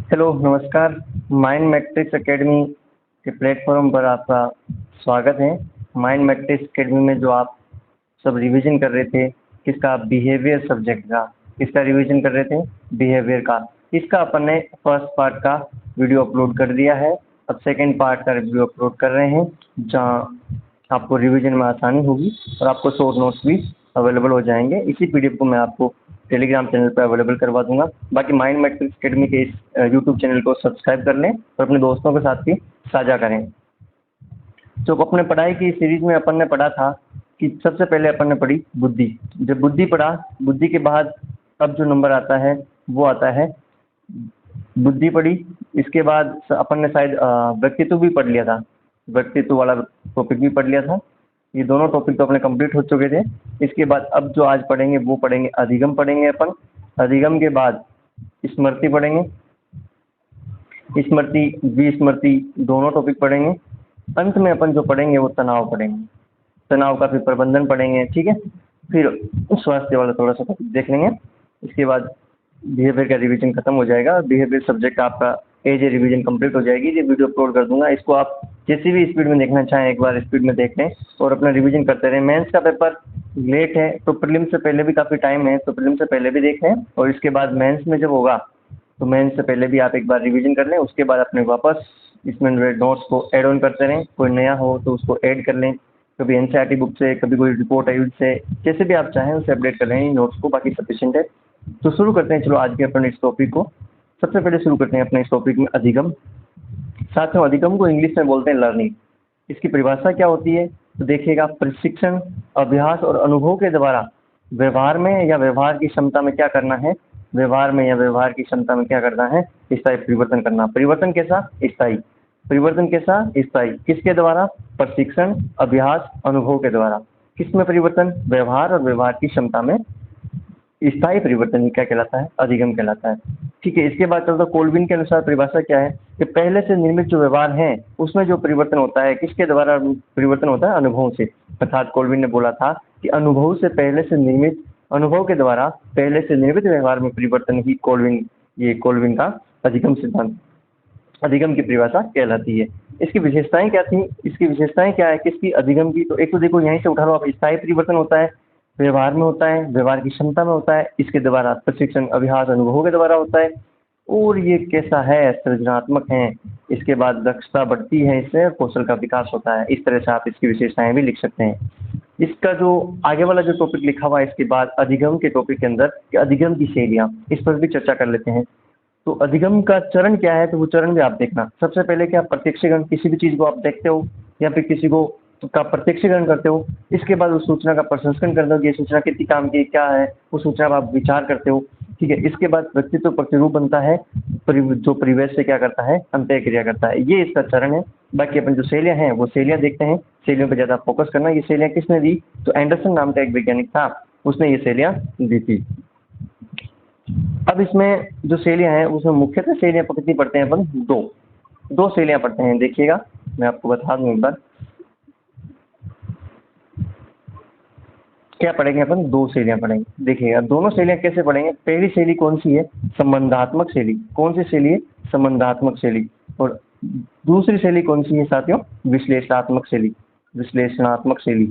Hello, नमस्कार। Mind matrix academy के platform पर आपका स्वागत है। माइंड मैट्रिक्स एकेडमी में जो आप सब रिवीजन कर रहे थे, किसका? बिहेवियर सब्जेक्ट का। किसका रिवीजन कर रहे थे? बिहेवियर का। इसका अपन ने फर्स्ट पार्ट का वीडियो अपलोड कर दिया है। अब सेकंड पार्ट का वीडियो अपलोड कर रहे हैं, जहाँ आपको रिवीजन में आसानी होगी और आपको शॉर्ट नोट्स भी अवेलेबल हो जाएंगे। इसी पीडीएफ को मैं आपको टेलीग्राम चैनल पर अवेलेबल करवा दूंगा। बाकी माइंड मैट्रिक्स एकेडमी के इस यूट्यूब चैनल को सब्सक्राइब कर लें और अपने दोस्तों के साथ भी साझा करें। तो अपने पढ़ाई की सीरीज में अपन ने पढ़ा था कि सबसे पहले अपन ने पढ़ी बुद्धि। जब बुद्धि पढ़ा, बुद्धि के बाद अब जो नंबर आता है वो आता है बुद्धि पढ़ी। इसके बाद अपन ने शायद व्यक्तित्व भी पढ़ लिया था, व्यक्तित्व वाला टॉपिक भी पढ़ लिया था। ये दोनों टॉपिक तो अपने कंप्लीट हो चुके थे। इसके बाद अब जो आज पढ़ेंगे वो पढ़ेंगे अधिगम पढ़ेंगे अपन। अधिगम के बाद स्मृति पढ़ेंगे, स्मृति विस्मृति दोनों टॉपिक पढ़ेंगे। अंत में अपन जो पढ़ेंगे वो तनाव पढ़ेंगे, तनाव का फिर प्रबंधन पढ़ेंगे, ठीक है। फिर स्वास्थ्य वाला थोड़ा सा टॉपिक देख लेंगे। इसके बाद बिहेवियर का रिवीजन खत्म हो जाएगा। बिहेवियर सब्जेक्ट आपका एज ए रिवीजन कंप्लीट हो जाएगी। ये वीडियो अपलोड कर दूंगा, इसको आप जैसी भी स्पीड में देखना चाहें एक बार स्पीड में देख लें और अपना रिवीजन करते रहें। मेंस का पेपर लेट है तो प्रीलिम से पहले भी काफ़ी टाइम है, तो प्रीलिम से पहले भी देख लें और इसके बाद मेंस में जब होगा तो मेंस से पहले भी आप एक बार रिवीजन कर लें। उसके बाद अपने वापस इसमें नोट्स को ऐड ऑन करते रहें। कोई नया हो तो उसको ऐड कर लें, कभी एनसीईआरटी बुक से, कभी कोई रिपोर्ट आई से, जैसे भी आप चाहें उसे अपडेट कर लें नोट्स को, बाकी सफिशिएंट है। तो शुरू करते हैं, चलो आज के अपन इस टॉपिक को। सबसे पहले शुरू करते हैं अपने इस टॉपिक में अधिगम। साथियों, अधिगम को इंग्लिश में बोलते हैं लर्निंग। इसकी परिभाषा क्या होती है तो देखिएगा, प्रशिक्षण, अभ्यास और अनुभव के द्वारा व्यवहार में या व्यवहार की क्षमता में क्या करना है, व्यवहार में या व्यवहार की क्षमता में क्या करना है, स्थायी परिवर्तन करना। परिवर्तन कैसा? स्थायी। परिवर्तन कैसा? स्थायी। किसके द्वारा? प्रशिक्षण, अभ्यास, अनुभव के द्वारा। किस में परिवर्तन? व्यवहार और व्यवहार की क्षमता में स्थायी परिवर्तन ही क्या कहलाता है? अधिगम कहलाता है, ठीक है। इसके बाद चलता कोल्विन के अनुसार परिभाषा क्या है कि पहले से निर्मित जो व्यवहार है उसमें जो परिवर्तन होता है, किसके द्वारा परिवर्तन होता है? अनुभव से। अर्थात कोल्विन ने बोला था कि अनुभव से पहले से निर्मित, अनुभव के द्वारा पहले से निर्मित व्यवहार में परिवर्तन ही कोल्विन का अधिगम सिद्धांत, अधिगम की परिभाषा कहलाती है। इसकी विशेषताएं क्या थी? इसकी विशेषताएं क्या है किसकी? अधिगम की। तो एक तो देखो यहीं से उठा लो आप, स्थायी परिवर्तन होता है, व्यवहार में होता है, व्यवहार की क्षमता में होता है, इसके द्वारा प्रशिक्षण, अभ्यास, अनुभव के द्वारा होता है। और ये कैसा है? सृजनात्मक है। इसके बाद दक्षता बढ़ती है, इससे कौशल का विकास होता है। इस तरह से आप इसकी विशेषताएं भी लिख सकते हैं। इसका जो आगे वाला जो टॉपिक लिखा हुआ है इसके बाद अधिगम के टॉपिक के अंदर कि अधिगम की शैलियाँ, इस पर भी चर्चा कर लेते हैं। तो अधिगम का चरण क्या है तो वो चरण भी आप देखना। सबसे पहले क्या? प्रत्यक्षीकरण। किसी भी चीज़ को आप देखते हो या फिर किसी को का प्रत्यक्षीकरण करते हो। इसके बाद उस सूचना का प्रसंस्करण करते हो कि ये सूचना कितनी काम की, क्या है उस सूचना पर आप विचार करते हो, ठीक है। इसके बाद व्यक्तित्व प्रतिरूप बनता है, जो परिवेश से क्या करता है? अंतः क्रिया करता है। ये इसका चरण है। बाकी अपन जो शैलियाँ हैं वो शैलियाँ देखते हैं। शैलियों पर ज़्यादा फोकस करना। ये शैलियाँ किसने दी? तो एंडरसन नाम का एक वैज्ञानिक था, उसने ये शैलियाँ दी थी। अब इसमें जो शैलियाँ हैं उसमें मुख्यतः शैलियाँ कितनी पढ़ते हैं अपन? दो शैलियाँ पढ़ते हैं। देखिएगा, मैं आपको बता दूँ एक बार क्या पढ़ेंगे अपन। दो शैलियाँ पढ़ेंगे। देखिएगा दोनों शैलियाँ कैसे पढ़ेंगे। पहली शैली कौन सी है? संबंधात्मक शैली। कौन सी शैली है? संबंधात्मक शैली। और दूसरी शैली कौन सी है साथियों? विश्लेषणात्मक शैली। विश्लेषणात्मक शैली।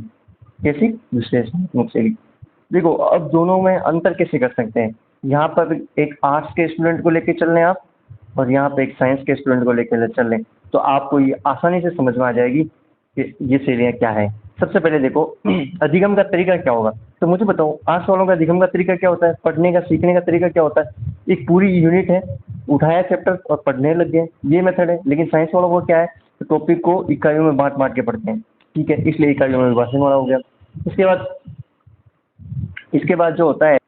कैसी? विश्लेषणात्मक शैली। देखो अब दोनों में अंतर कैसे कर सकते हैं। यहाँ पर एक आर्ट्स के स्टूडेंट को लेके चल लें आप और यहाँ पे एक साइंस के स्टूडेंट को लेकर चल लें, तो आपको ये आसानी से समझ में आ जाएगी कि ये शैलियाँ क्या है। सबसे पहले देखो अधिगम का तरीका क्या होगा। तो मुझे बताओ आर्ट्स वालों का अधिगम का तरीका क्या होता है? पढ़ने का, सीखने का तरीका क्या होता है? एक पूरी यूनिट है, उठाया चैप्टर और पढ़ने लग गए, ये मेथड है। लेकिन साइंस वालों को क्या है? तो टॉपिक को इकाइयों में बांट के पढ़ते हैं, ठीक है, इसलिए इकाइयों में विभाजन वाला हो गया। इसके बाद जो होता है,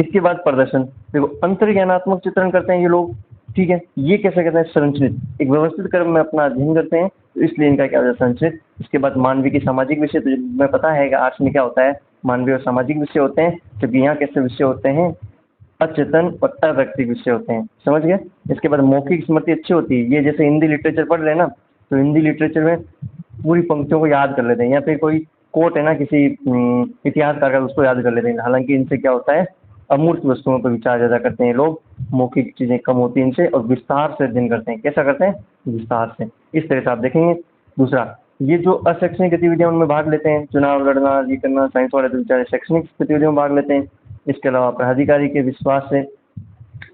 इसके बाद प्रदर्शन। देखो अंतर्ज्ञानात्मक चित्रण करते हैं ये लोग, ठीक है। ये कैसे करते हैं? संरचित, एक व्यवस्थित क्रम में अपना अध्ययन करते हैं, तो इसलिए इनका क्या होता है? संरचित। इसके बाद मानवीय की सामाजिक विषय, तो मैं पता है कि आर्ट्स में क्या होता है? मानवीय और सामाजिक विषय होते हैं, जबकि यहाँ कैसे विषय होते हैं? अचेतन और अव्यक्तिक विषय होते हैं, समझ गए। इसके बाद मौखिक स्मृति अच्छी होती है। ये जैसे हिंदी लिटरेचर पढ़ रहे हैं ना, तो हिंदी लिटरेचर में पूरी पंक्तियों को याद कर लेते हैं, या फिर कोई कोट है ना किसी इतिहासकार का, उसको याद कर लेते हैं। हालांकि इनसे क्या होता है? अमूर्त वस्तुओं पर विचार ज़्यादा करते हैं लोग, मौखिक चीज़ें कम होती हैं इनसे, और विस्तार से अध्ययन करते हैं। कैसा करते हैं? विस्तार से। इस तरह से आप देखेंगे। दूसरा, ये जो अशैक्षणिक गतिविधियां उनमें भाग लेते हैं, चुनाव लड़ना, ये करना, साइंस वाले तो बेचारे शैक्षणिक गतिविधियों में भाग लेते हैं। इसके अलावा प्राधिकारी के विश्वास से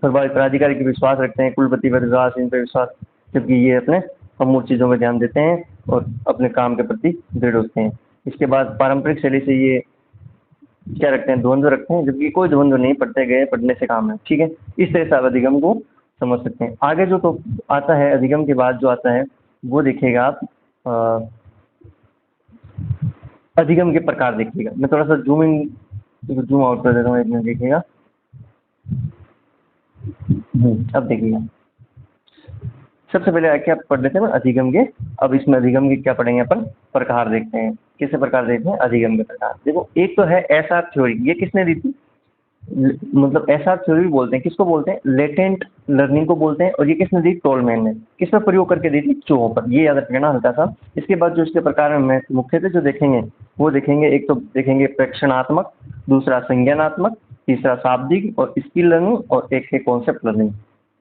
प्रभावित, प्राधिकारी के विश्वास रखते हैं, कुलपति पर विश्वास, इन पर विश्वास, जबकि ये अपने अमूर्त चीज़ों में ध्यान देते हैं और अपने काम के प्रति दृढ़ होते हैं। इसके बाद पारंपरिक शैली से ये क्या रखते हैं? द्वंद्व रखते हैं, जबकि कोई द्वंद्व नहीं, पढ़ते गए, पढ़ने से काम है। ठीक है, इस तरह से आप अधिगम को समझ सकते हैं। आगे जो तो आता है अधिगम के बाद जो आता है वो देखिएगा आप, अधिगम के प्रकार देखिएगा। मैं थोड़ा सा जूम इन जूम आउट कर देता हूँ, एक मिनट देखिएगा। अब देखिएगा, सबसे पहले आके आप पढ़ लेते हैं अधिगम के। अब इसमें अधिगम के क्या पढ़ेंगे अपन? प्रकार देखते हैं। किसे प्रकार देखते हैं? अधिगम के प्रकार। देखो, एक तो है एसआर थ्योरी। ये किसने दी थी? मतलब एसआर थ्योरी बोलते हैं, किसको बोलते हैं? लेटेंट लर्निंग को बोलते हैं। और ये किसने दी? टोलमैन ने। किस पर प्रयोग करके दी थी? चूहों पर। ये याद रखना हल्का सा। इसके बाद जो इसके प्रकार में मुख्यतः जो देखेंगे वो देखेंगे, एक तो देखेंगे प्रेक्षणात्मक, दूसरा संज्ञानात्मक, तीसरा शाब्दिक, और स्किल लर्निंग, और एक है कॉन्सेप्ट लर्निंग।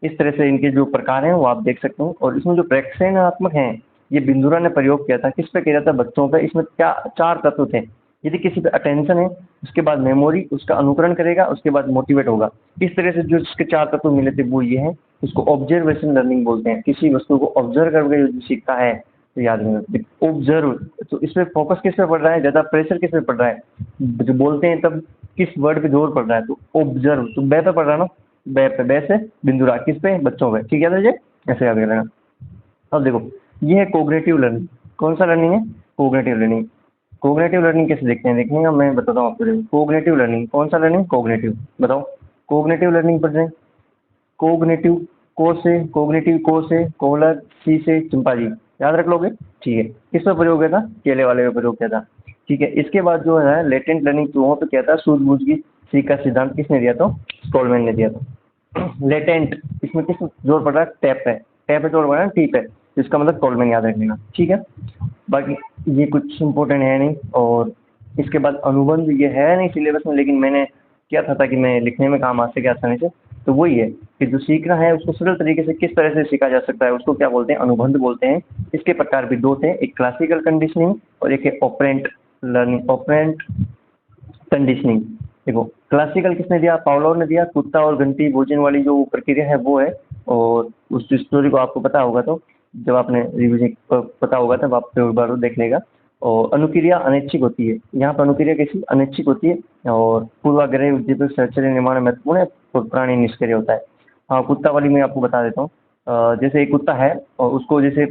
इस तरह से इनके जो प्रकार हैं वो आप देख सकते हैं। और इसमें जो प्रेक्षणात्मक हैं, ये बिंदुरा ने प्रयोग किया था। किस पे किया था? बच्चों पे। इसमें क्या 4 तत्व थे। यदि किसी पे अटेंशन है, उसके बाद मेमोरी, उसका अनुकरण करेगा, उसके बाद मोटिवेट होगा। इस तरह से जो इसके 4 तत्व मिले थे वो ये हैं। इसको ऑब्जर्वेशन लर्निंग बोलते हैं। किसी वस्तु को ऑब्जर्व करके जो सीखता है तो याद नहीं रखते। ऑब्जर्व, तो इस पे फोकस किस पे पड़ रहा है? ज़्यादा प्रेशर किस पे पड़ रहा है? जो बोलते हैं तब किस वर्ड पे जोर पड़ रहा है? तो ऑब्जर्व, तो बै पे पड़ रहा है ना, बै पे। बै से बिंदुरा, किस पे? बच्चों पे। ठीक है ना? ऐसे याद करेगा। अब देखो, ये है कोग्निटिव लर्निंग। कौन सा लर्निंग है? Cognitive learning. कोग्निटिव लर्निंग कैसे देखते हैं? देखिएगा, मैं बताता हूँ आपको। कोग्निटिव लर्निंग, कौन सा लर्निंग? कोग्निटिव। बताओ, कोग्निटिव लर्निंग पढ़ रहे हैं। कोग्निटिव, को से, कोग्निटिव को से, कोहलर, सी से चिंपांजी। याद रख लोगे? ठीक है। किस पर प्रयोग किया था? केले वाले पे प्रयोग किया था। ठीक है। इसके बाद जो है लेटेंट लर्निंग चूहों पे किया था। सूझबूझ की सीख का सिद्धांत किसने दिया था? टोलमैन ने दिया था। लेटेंट, इसमें किस जोर पड़ रहा है? टैप है। टैप पे जोर पड़ रहा है, टी पे। इसका मतलब टोलमैन याद रखना। ठीक है। बाकी ये कुछ इम्पोर्टेंट है नहीं। और इसके बाद अनुबंध, ये है नहीं सिलेबस में, लेकिन मैंने किया था ताकि मैं लिखने में काम आ सके आसानी से। तो वही है कि जो सीखना है उसको सरल तरीके से किस तरह से सीखा जा सकता है, उसको क्या बोलते हैं? अनुबंध बोलते हैं। इसके प्रकार भी 2 थे, एक क्लासिकल कंडीशनिंग और एक है ऑपरेंट लर्निंग, ऑपरेंट कंडीशनिंग। देखो, क्लासिकल किसने दिया? पावलोव ने दिया। कुत्ता और घंटी भोजन वाली जो प्रक्रिया है वो है। और उस स्टोरी को आपको पता होगा, तो जब आपने रिविजन पता होगा तब आप एक बार देख लेगा। और अनुक्रिया अनैच्छिक होती है। यहाँ पर अनुक्रिया कैसी? अनैच्छिक होती है। और पूर्वाग्रह उद्दीपक सहचर्य निर्माण महत्वपूर्ण है, तो प्राणी निष्क्रिय होता है। हाँ, कुत्ता वाली मैं आपको बता देता हूँ। जैसे एक कुत्ता है और उसको जैसे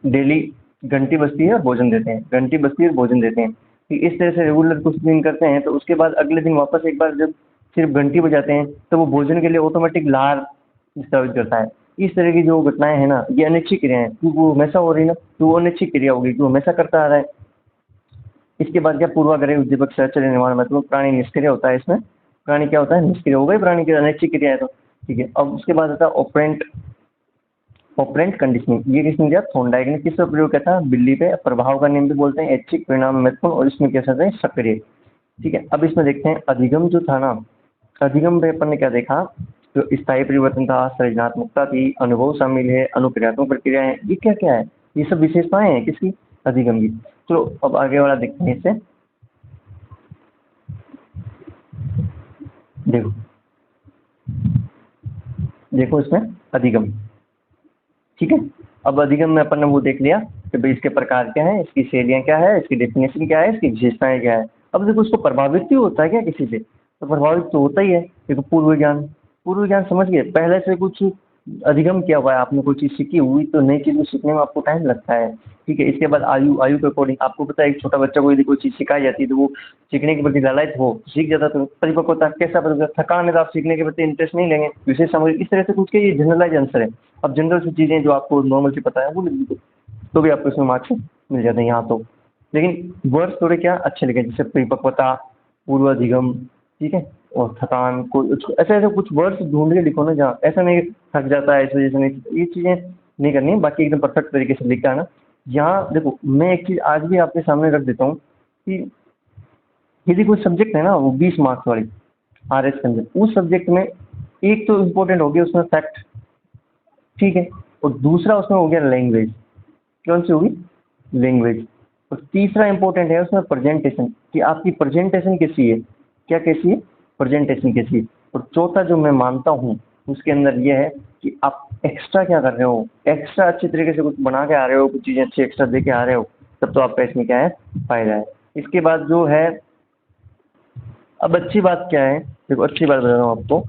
डेली घंटी बजती है और भोजन देते हैं, घंटी बजती है और भोजन देते हैं। कि इस तरह से रेगुलर कुछ दिन करते हैं, तो उसके बाद अगले दिन वापस एक बार जब सिर्फ घंटी बजाते हैं तो वो भोजन के लिए ऑटोमेटिक लार स्रावित करता है। इस तरह की जो घटनाएं हैं ना, ये अनैच्छिक क्रियाएं हैं। क्योंकि वो हमेशा हो रही ना, तो वो अनैच्छिक क्रिया होगी, जो हमेशा करता आ रहा है। इसके बाद क्या? पूर्वाग्रह उद्दीपक सहचर्य निर्माण मतलब प्राणी निष्क्रिय होता है। इसमें प्राणी क्या होता है? निष्क्रिय हो गई प्राणी की अनैच्छिक क्रिया है तो। ठीक है। अब उसके बाद आता है ऑपरेंट, ऑपरेंट कंडीशनिंग। ये किसने दिया? थॉर्नडाइक ने। किस पर प्रयोग किया था? बिल्ली पे। प्रभाव का नियम भी बोलते हैं। ऐच्छिक परिणाम महत्वपूर्ण, और इसमें क्या है? सक्रिय। ठीक है। अब इसमें देखते हैं अधिगम जो था ना, अधिगम पे अपन ने क्या देखा? तो स्थायी परिवर्तन था, सृजनात्मकता थी, अनुभव शामिल है, अनुक्रियात्मक प्रक्रिया है। ये क्या क्या है? ये सब विशेषताएं हैं किसकी? अधिगम की। तो अब आगे वाला देखते हैं इससे। देखो, देखो इसमें अधिगम। ठीक है। अब अधिगम में अपन ने वो देख लिया कि भाई इसके प्रकार क्या है, इसकी शैलियाँ क्या है, इसकी डेफिनेशन क्या है, इसकी विशेषताएं क्या है। अब देखो, इसको प्रभावित भी होता है क्या किसी से? तो प्रभावित तो होता ही है। देखो, पूर्व ज्ञान, पूर्व ज्ञान समझ गए। पहले से कुछ अधिगम किया हुआ है आपने, कोई चीज़ सीखी हुई, तो नई चीज़ को सीखने में आपको टाइम लगता है। ठीक है। इसके बाद आयु, आयु के अकॉर्डिंग आपको पता है एक छोटा बच्चा को यदि कोई चीज़ सिखाई जाती है तो वो सीखने के प्रति लालायित हो, सीख जाता। तो परिपक्वता कैसा? परिपक्वता थकान है तो आप सीखने के प्रति इंटरेस्ट नहीं लेंगे। विशेष सामग्री, इस तरह से कुछ के ये जनरलाइज आंसर है। अब जनरल सी चीज़ें जो आपको नॉर्मल से पता है वो लिख दीजिए, तो भी आपको इसमें मार्क्स मिल जाते हैं यहाँ तो। लेकिन वर्ड्स थोड़े क्या अच्छे लिखे, जैसे परिपक्वता, पूर्वाधिगम, ठीक है, और थकान। कोई ऐसे ऐसे कुछ वर्ड्स ढूंढ के लिखो ना, जहाँ ऐसा नहीं कि थक जाता है इस वजह से नहीं, ये चीज़ें नहीं करनी है। बाकी एकदम परफेक्ट तरीके से लिखा है ना। यहाँ देखो, मैं एक चीज़ आज भी आपके सामने रख देता हूँ कि यदि कोई सब्जेक्ट है ना वो 20 मार्क्स वाली, RS के अंदर उस सब्जेक्ट में एक तो इम्पोर्टेंट हो गया उसमें फैक्ट, ठीक है, और दूसरा उसमें हो गया लैंग्वेज। कौन सी होगी? लैंग्वेज। और तीसरा इंपॉर्टेंट है उसमें प्रेजेंटेशन, कि आपकी प्रेजेंटेशन कैसी है, क्या कैसी है, प्रेजेंटेशन कैसी है। और चौथा जो मैं मानता हूँ उसके अंदर यह है कि आप एक्स्ट्रा क्या कर रहे हो, एक्स्ट्रा अच्छी तरीके से कुछ बना के आ रहे हो, कुछ चीज़ें अच्छी एक्स्ट्रा दे के आ रहे हो, तब तो आपका इसमें क्या है, फायदा है। इसके बाद जो है, अब अच्छी बात क्या है, देखो अच्छी बात बता रहा हूँ आपको,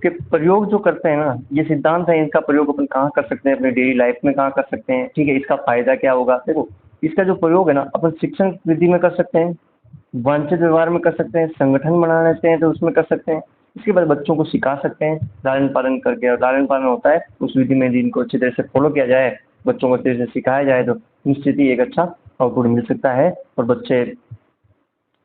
कि प्रयोग जो करते हैं ना, ये सिद्धांत है, इनका प्रयोग अपन कहाँ कर सकते हैं, अपने डेली लाइफ में कहाँ कर सकते हैं, ठीक है, इसका फायदा क्या होगा। देखो इसका जो प्रयोग है ना, अपन शिक्षण विधि में कर सकते हैं, वांछित व्यवहार में कर सकते हैं, संगठन बना लेते हैं तो उसमें कर सकते हैं। इसके बाद बच्चों को सिखा सकते हैं लालन पालन करके, और लालन पालन होता है उस विधि में जिनको अच्छी तरह से फॉलो किया जाए, बच्चों को अच्छे से सिखाया जाए, तो निश्चित ही एक अच्छा आउटपुट मिल सकता है, और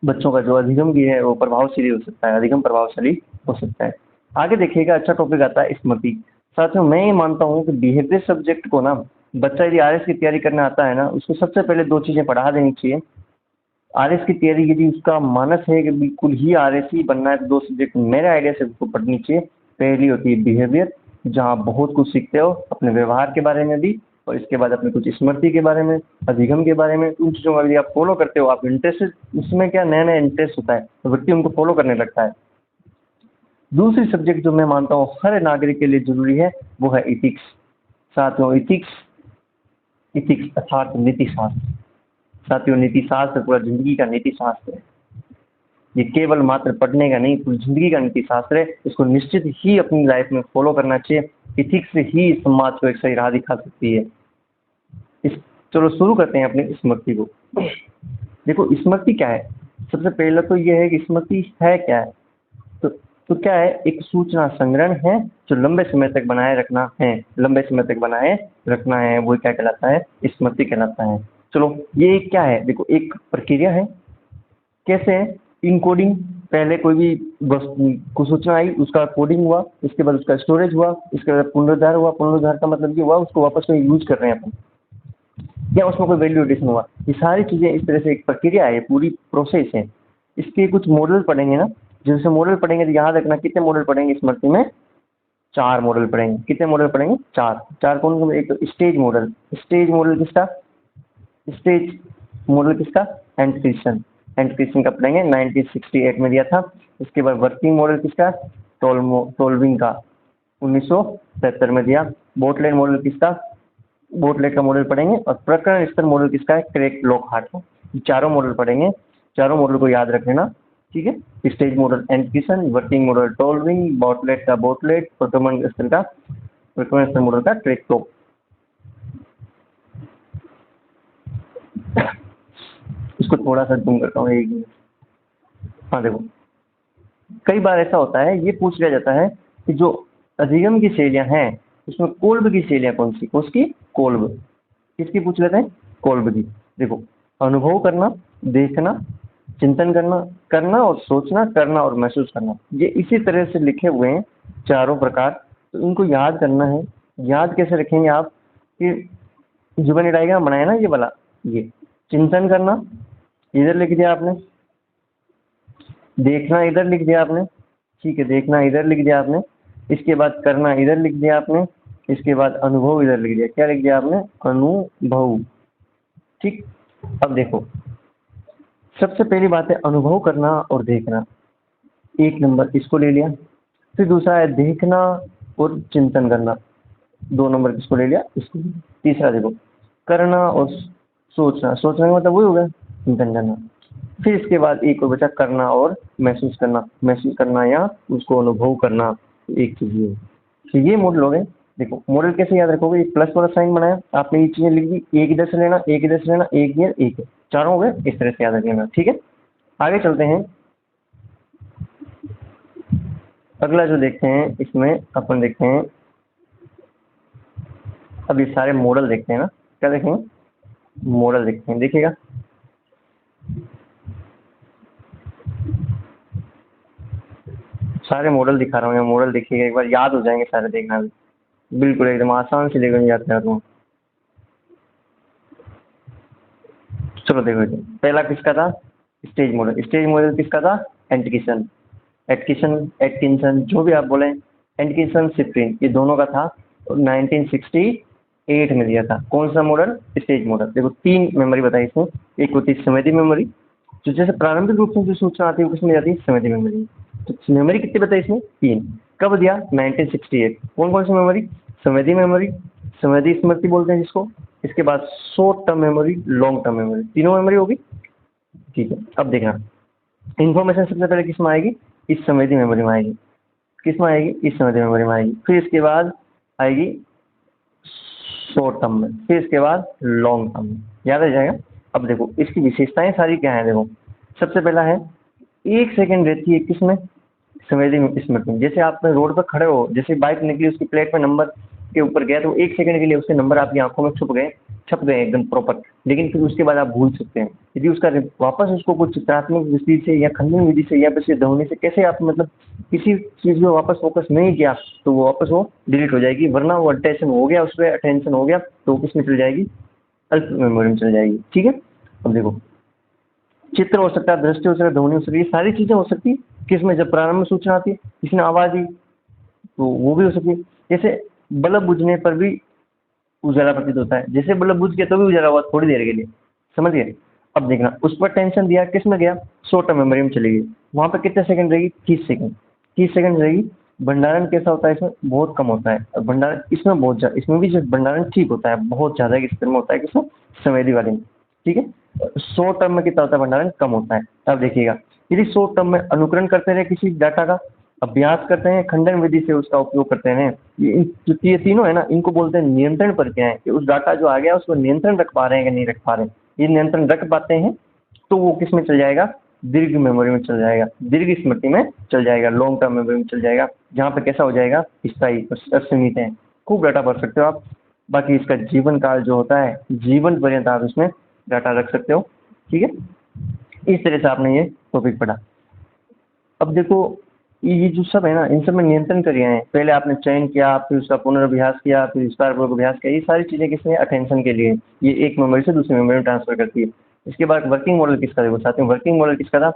बच्चों का जो अधिगम भी है वो प्रभावशाली हो सकता है, अधिगम प्रभावशाली हो सकता है। आगे देखिएगा, अच्छा टॉपिक आता है स्मृति। साथियों मैं ये मानता हूँ कि बिहेवियर सब्जेक्ट को ना, बच्चा यदि RS की तैयारी करना आता है ना, उसको सबसे पहले दो चीज़ें पढ़ा देनी चाहिए। RS की तैयारी यदि उसका मानस है कि बिल्कुल ही RS ही बनना है, तो दो सब्जेक्ट मेरे आइडिया से उसको पढ़नी चाहिए। पहली होती है बिहेवियर, जहाँ बहुत कुछ सीखते हो अपने व्यवहार के बारे में भी, और इसके बाद अपने कुछ स्मृति के बारे में, अधिगम के बारे में, उन चीज़ों का यदि आप फॉलो करते हो, आप इंटरेस्टेड, उसमें क्या नया नया इंटरेस्ट होता है तो व्यक्ति उनको फॉलो करने लगता है। दूसरी सब्जेक्ट जो मैं मानता हूँ हर नागरिक के लिए जरूरी है, वो है इथिक्स। साथियों इथिक्स, इथिक्स अर्थात नीति शास्त्र। साथियों नीति शास्त्र पूरा जिंदगी का नीति शास्त्र है, ये केवल मात्र पढ़ने का नहीं, पूरी जिंदगी का नीति शास्त्र है। इसको निश्चित ही अपनी लाइफ में फॉलो करना चाहिए। इथिक्स से ही समाज को एक सही राह दिखा सकती है। इस चलो शुरू करते हैं अपनी स्मृति को। देखो स्मृति क्या है, सबसे पहले तो ये है कि स्मृति है क्या है। तो क्या है, एक सूचना संग्रहण है जो लंबे समय तक बनाए रखना है, लंबे समय तक बनाए रखना है, वो क्या कहलाता है, स्मृति कहलाता है। चलो ये क्या है, देखो एक प्रक्रिया है। कैसे है, इनकोडिंग, पहले कोई भी कुछ सूचना आई, उसका कोडिंग हुआ, इसके बाद उसका स्टोरेज हुआ, इसके बाद पुनरुद्धार हुआ। पुनरुद्धार का मतलब ये हुआ उसको वापस में यूज कर रहे हैं अपन, या उसमें कोई वैल्यू एडिशन हुआ। ये सारी चीज़ें इस तरह से एक प्रक्रिया है, पूरी प्रोसेस है। इसके कुछ मॉडल पढ़ेंगे ना, जैसे मॉडल पढ़ेंगे तो याद रखना कितने मॉडल पढ़ेंगे स्मृति में, 4 मॉडल पढ़ेंगे। कितने मॉडल पढ़ेंगे, 4। 4 कौन कौन? एक तो स्टेज मॉडल, स्टेज मॉडल किसका, स्टेज मॉडल किसका, एंड क्रिश्चियन का पढ़ेंगे, 1968 में दिया था। इसके बाद वर्किंग मॉडल किसका, टोल्विंग का 1973 में दिया। बोटलेट मॉडल किसका, बोटलेट का मॉडल पढ़ेंगे। और प्रकरण स्तर मॉडल किसका है, क्रेग लॉकहार्ट का। चारों मॉडल पढ़ेंगे, चारों मॉडल को याद रख लेना, ठीक है। Stage model and working model टोल्विंग, बोटलेट का बोटलेट, प्रकरण स्तर मॉडल का क्रेग लॉक। इसको थोड़ा सा जूम करता हूँ एक मिनट। हाँ देखो, कई बार ऐसा होता है, ये पूछ लिया जाता है कि जो अधिगम की शैलियाँ हैं उसमें कोल्ब की शैलियाँ कौन सी, उसकी कोल्ब किसकी पूछ लेते हैं, कोल्ब की। देखो अनुभव करना, देखना, चिंतन करना, करना और सोचना, करना और महसूस करना, ये इसी तरह से लिखे हुए हैं चारों प्रकार। तो इनको याद करना है। याद कैसे रखेंगे आप, कि जो मैंने डायग्राम बनाया ना ये वाला, ये चिंतन करना इधर लिख दिया आपने, देखना इधर लिख दिया आपने, ठीक है, देखना इधर लिख दिया आपने। इसके बाद करना इधर लिख दिया आपने, इसके बाद अनुभव इधर लिख दिया। क्या लिख दिया आपने, अनुभव, ठीक। अब देखो सबसे पहली बात है अनुभव करना और देखना, 1 नंबर इसको ले लिया। फिर दूसरा है देखना और चिंतन करना, 2 नंबर किसको ले लिया, इसको। तीसरा देखो करना और सोचना, सोचने का मतलब वही हो गया चिंतन करना। फिर इसके बाद एक और बचा करना और महसूस करना, महसूस करना या उसको अनुभव करना, एक चीज ये। तो ये मॉडल हो गए। देखो मॉडल कैसे याद रखोगे, एक प्लस वाला साइन बनाया आपने, ये चीजें लिख दी, एक इधर से लेना, एक इधर से लेना, एक ये एक है, चारों हो गए, इस तरह से याद रख लेना, ठीक है। आगे चलते हैं, अगला जो देखते हैं इसमें अपन देखते हैं, अब ये सारे मॉडल देखते हैं ना, क्या देखेंगे, मॉडल देखते हैं, देखिएगा। सारे मॉडल दिखा रहा हूँ, यहाँ मॉडल देखिएगा एक बार, याद हो जाएंगे सारे, देखना भी बिल्कुल एकदम आसान से लेकर याद कर दूँ। चलो देखो, पहला किसका था, स्टेज मॉडल। स्टेज मॉडल किसका था, एंटिकिसन। एटकिंसन जो भी आप बोले, एटकिंसन सिफ्रिन, ये दोनों का था, 1968 में दिया था। कौन सा मॉडल? Stage model. देखो 3 मेमोरी बताई इसमें, एक होती है संवेदी मेमोरी, जो जैसे प्रारंभिक रूप से जो सूचना आती है वो किसमें जाती है? संवेदी मेमोरी। तो मेमोरी कितनी बताई इसमें? 3। कब दिया? 1968। कौन कौन सी मेमोरी? संवेदी मेमोरी, संवेदी स्मृति बोलते हैं जिसको, इसके बाद short term memory, long term memory, तीनों मेमोरी होगी। ठीक है, अब देखना, इन्फॉर्मेशन सबसे पहले किस में आएगी? इस संवेदी मेमोरी में आएगी। किस में आएगी? इस संवेदी मेमोरी में आएगी। फिर इसके बाद आएगी शॉर्ट टर्म में, फिर इसके बाद लॉन्ग टर्म में। याद आ जाएगा। अब देखो इसकी विशेषताएं सारी क्या है। देखो सबसे पहला है 1 सेकंड रहती है किसमें? संवेदी स्मृति में। जैसे आप रोड पर खड़े हो, जैसे बाइक निकली, उसकी प्लेट में नंबर के ऊपर गया, तो 1 सेकंड के लिए उसके नंबर आपकी आंखों में छप गए एकदम प्रॉपर, लेकिन फिर उसके बाद आप भूल सकते हैं। यदि उसका वापस उसको कुछ चित्रात्मक विधि से या खंडन विधि से या फिर ध्वनि से कैसे आप मतलब किसी चीज में वापस फोकस नहीं किया, तो वो वापस वो डिलीट हो जाएगी। वरना वो अटेंशन हो गया, उस पर अटेंशन हो गया तो किसमें चल जाएगी? अल्प मेमोरी में चल जाएगी। ठीक है, अब देखो चित्र हो सकता है, दृष्टि हो सकता है, ध्वनि हो सकती है, ये सारी चीजें हो सकती है किसमें? जब प्रारंभ में सूचना आती है, किसी ने आवाज दी तो वो भी हो सकती है। जैसे बल्ब बुझने पर भी उजाला प्रतीत होता है, जैसे बल्ब बुझ गया तो भी उजाला हुआ थोड़ी देर के लिए, समझ गए। अब देखना, उस पर टेंशन दिया, किस में गया? शॉर्ट टर्म मेमोरी में चली गई। वहां पर कितने सेकंड रहेगी? 30 सेकंड। 30 सेकंड रहेगी। भंडारण कैसा होता है इसमें? बहुत कम होता है। और भंडारण इसमें बहुत ज्यादा, इसमें भी जो भंडारण ठीक होता है, बहुत ज्यादा किस तरह में होता है? किसमें? संवेदी वाले में। ठीक है, शॉर्ट टर्म में कितना होता है? भंडारण कम होता है। अब देखिएगा, यदि शॉर्ट टर्म में अनुकरण करते रहे किसी डाटा का, अभ्यास करते हैं, खंडन विधि से उसका उपयोग करते हैं, ये तीनों है ना, इनको बोलते हैं नियंत्रण प्रक्रियाएं, कि उस डाटा जो आ गया उसको नियंत्रण रख पा रहे हैं कि नहीं रख पा रहे हैं। ये नियंत्रण रख पाते हैं तो वो किस में चल जाएगा? दीर्घ मेमोरी में चल जाएगा, दीर्घ स्मृति में चल जाएगा, लॉन्ग टर्म मेमोरी में चल जाएगा, जहाँ पे कैसा हो जाएगा? स्थायी और सीमित है, खूब डाटा भर सकते हो आप। बाकी इसका जीवन काल जो होता है, जीवन पर्यंत आप इसमें डाटा रख सकते हो। ठीक है, इस तरह से आपने ये टॉपिक पढ़ा। अब देखो ये जो सब है ना, इन सब में नियंत्रण क्रियाएं, पहले आपने चयन किया, फिर उसका पुनर्अभ्यास किया, फिर विस्तारपूर्वक अभ्यास किया, ये सारी चीजें किसमें? अटेंशन के लिए। ये एक मेमोरी से दूसरी मेमोरी में ट्रांसफर करती है। इसके बाद वर्किंग मॉडल किसका? देखो साथ में वर्किंग मॉडल किसका था?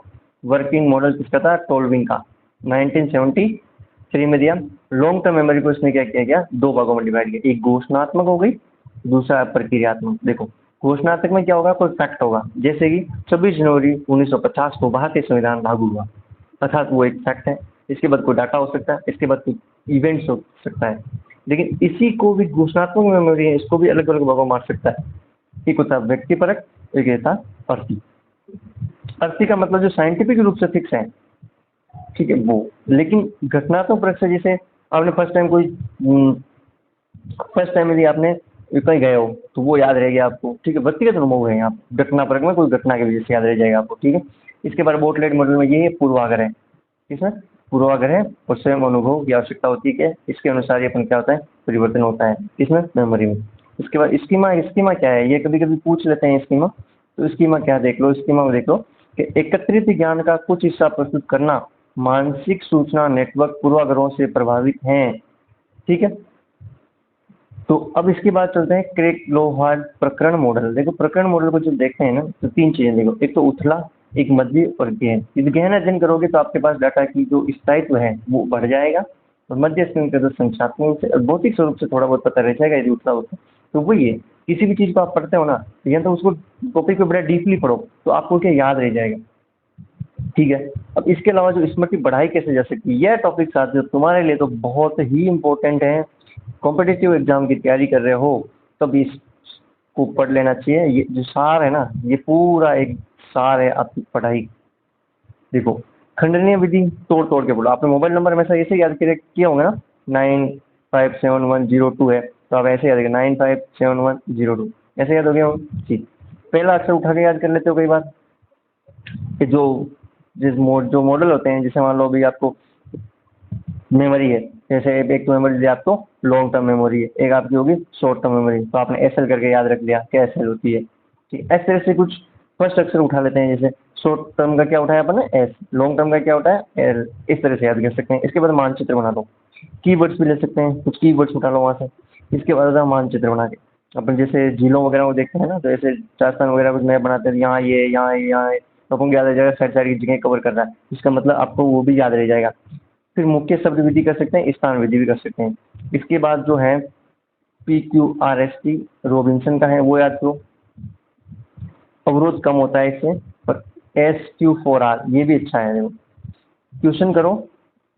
वर्किंग मॉडल किसका था? टोल्विंग का, 1973 में दिया। लॉन्ग टर्म मेमोरी को इसने क्या किया गया? 2 भागों में डिवाइड किया, एक घोषणात्मक हो गई, दूसरा प्रक्रियात्मक। देखो घोषणात्मक में क्या होगा? कोई फैक्ट होगा, जैसे कि 26 जनवरी 1950 को भारतीय संविधान लागू हुआ, अर्थात वो एक फैक्ट है। इसके बाद कोई डाटा हो सकता है, इसके बाद कोई इवेंट्स हो सकता है। लेकिन इसी को भी घोषणात्मक मेमोरी है, इसको भी अलग अलग भागों में बांट सकता है। एक होता है व्यक्तिपरक, एक होता है अर्थी। अर्थी का मतलब जो साइंटिफिक रूप से फिक्स है, ठीक है वो। लेकिन घटनात्मक परक से, जैसे आपने फर्स्ट टाइम यदि आपने कहीं गए हो तो वो याद रहेगा आपको। ठीक है, व्यक्तिगत अनुभव है आप, घटना परक में कोई घटना की वजह से याद रह जाएगा आपको। ठीक है, इसके बाद बोटलेट मॉडल में ये पूर्वाग्रह, इसमें पूर्वाग्रह और स्वयं अनुभव की आवश्यकता होती है कि इसके अनुसार ये अपन क्या होता है? परिवर्तन होता है इसमें मेमोरी में। इसके बाद स्कीमा क्या है? ये कभी कभी पूछ लेते हैं स्कीमा। तो स्कीमा क्या? देख लो, स्कीमा में देख लो कि एकत्रित ज्ञान का कुछ हिस्सा प्रस्तुत करना, मानसिक सूचना नेटवर्क पूर्वाग्रहों से प्रभावित हैं। ठीक है, तो अब इसके बाद चलते हैं क्रेग लोहार्ड प्रकरण मॉडल। देखो प्रकरण मॉडल को जब देखते हैं ना, तो 3 चीजें देखो, एक तो उथला, एक मध्य और गहन। यदि गहन अध्ययन करोगे तो आपके पास डाटा की जो स्थायित्व है वो बढ़ जाएगा, और मध्य स्थिति का जो संख्यात्मक रूप से और भौतिक स्वरूप से थोड़ा बहुत पता रह जाएगा यदि उथला होता है। तो वही है, किसी भी चीज को आप पढ़ते हो ना, तो या तो उसको टॉपिक पे बड़ा डीपली पढ़ो तो आपको क्या याद रह जाएगा। ठीक है, अब इसके अलावा जो स्मृति बढ़ाई कैसे जा सकती है, यह टॉपिक साथियों तुम्हारे लिए तो बहुत ही इंपॉर्टेंट है। कॉम्पिटिटिव एग्जाम की तैयारी कर रहे हो तब इसको पढ़ लेना चाहिए। ये जो सार है ना, ये पूरा एक सार है आपकी पढ़ाई। देखो खंडनीय विधि तोड़ तोड़ के बोलो। आपने मोबाइल नंबर हमेशा ऐसे याद किया होगा ना, 957102 है, तो आप ऐसे याद करें 957102, ऐसे याद हो गया हो जी। पहला अक्षर उठा के याद कर लेते हो कई बार, कि जो मॉडल होते हैं, जैसे मान लो अभी आपको मेमोरी है, जैसे एक तो मेमोरी दी आपको लॉन्ग टर्म मेमोरी है, एक आपकी होगी शॉर्ट टर्म मेमोरी, तो आपने एसएल करके याद रख लिया क्या एसएल होती है। ठीक, ऐसे ऐसे कुछ फर्स्ट अक्षर उठा लेते हैं, जैसे शॉर्ट टर्म का क्या उठाया अपन ने? एस, लॉन्ग टर्म का क्या उठाया? एल। इस तरह से याद कर सकते हैं। इसके बाद मानचित्र बना लो, कीवर्ड्स भी ले सकते हैं, कुछ कीवर्ड्स उठा लो वहाँ से। इसके बाद मानचित्र बना के अपन जैसे झीलों वगैरह को देखते हैं ना, तो ऐसे राजस्थान वगैरह कुछ मैप बनाते हैं, यहाँ ये यहाँ ये यहाँ ये, तो आपको याद रह जाएगा सारी सारी जगह कवर कर रहा है, इसका मतलब आपको वो भी याद रह जाएगा। फिर मुख्य शब्द विधि कर सकते हैं, स्थान विधि भी कर सकते हैं। इसके बाद जो है PQRST रॉबिन्सन का है वो याद करो, अवरोध कम होता है इससे। पर SQ4R ये भी अच्छा है, देखो क्वेश्चन करो,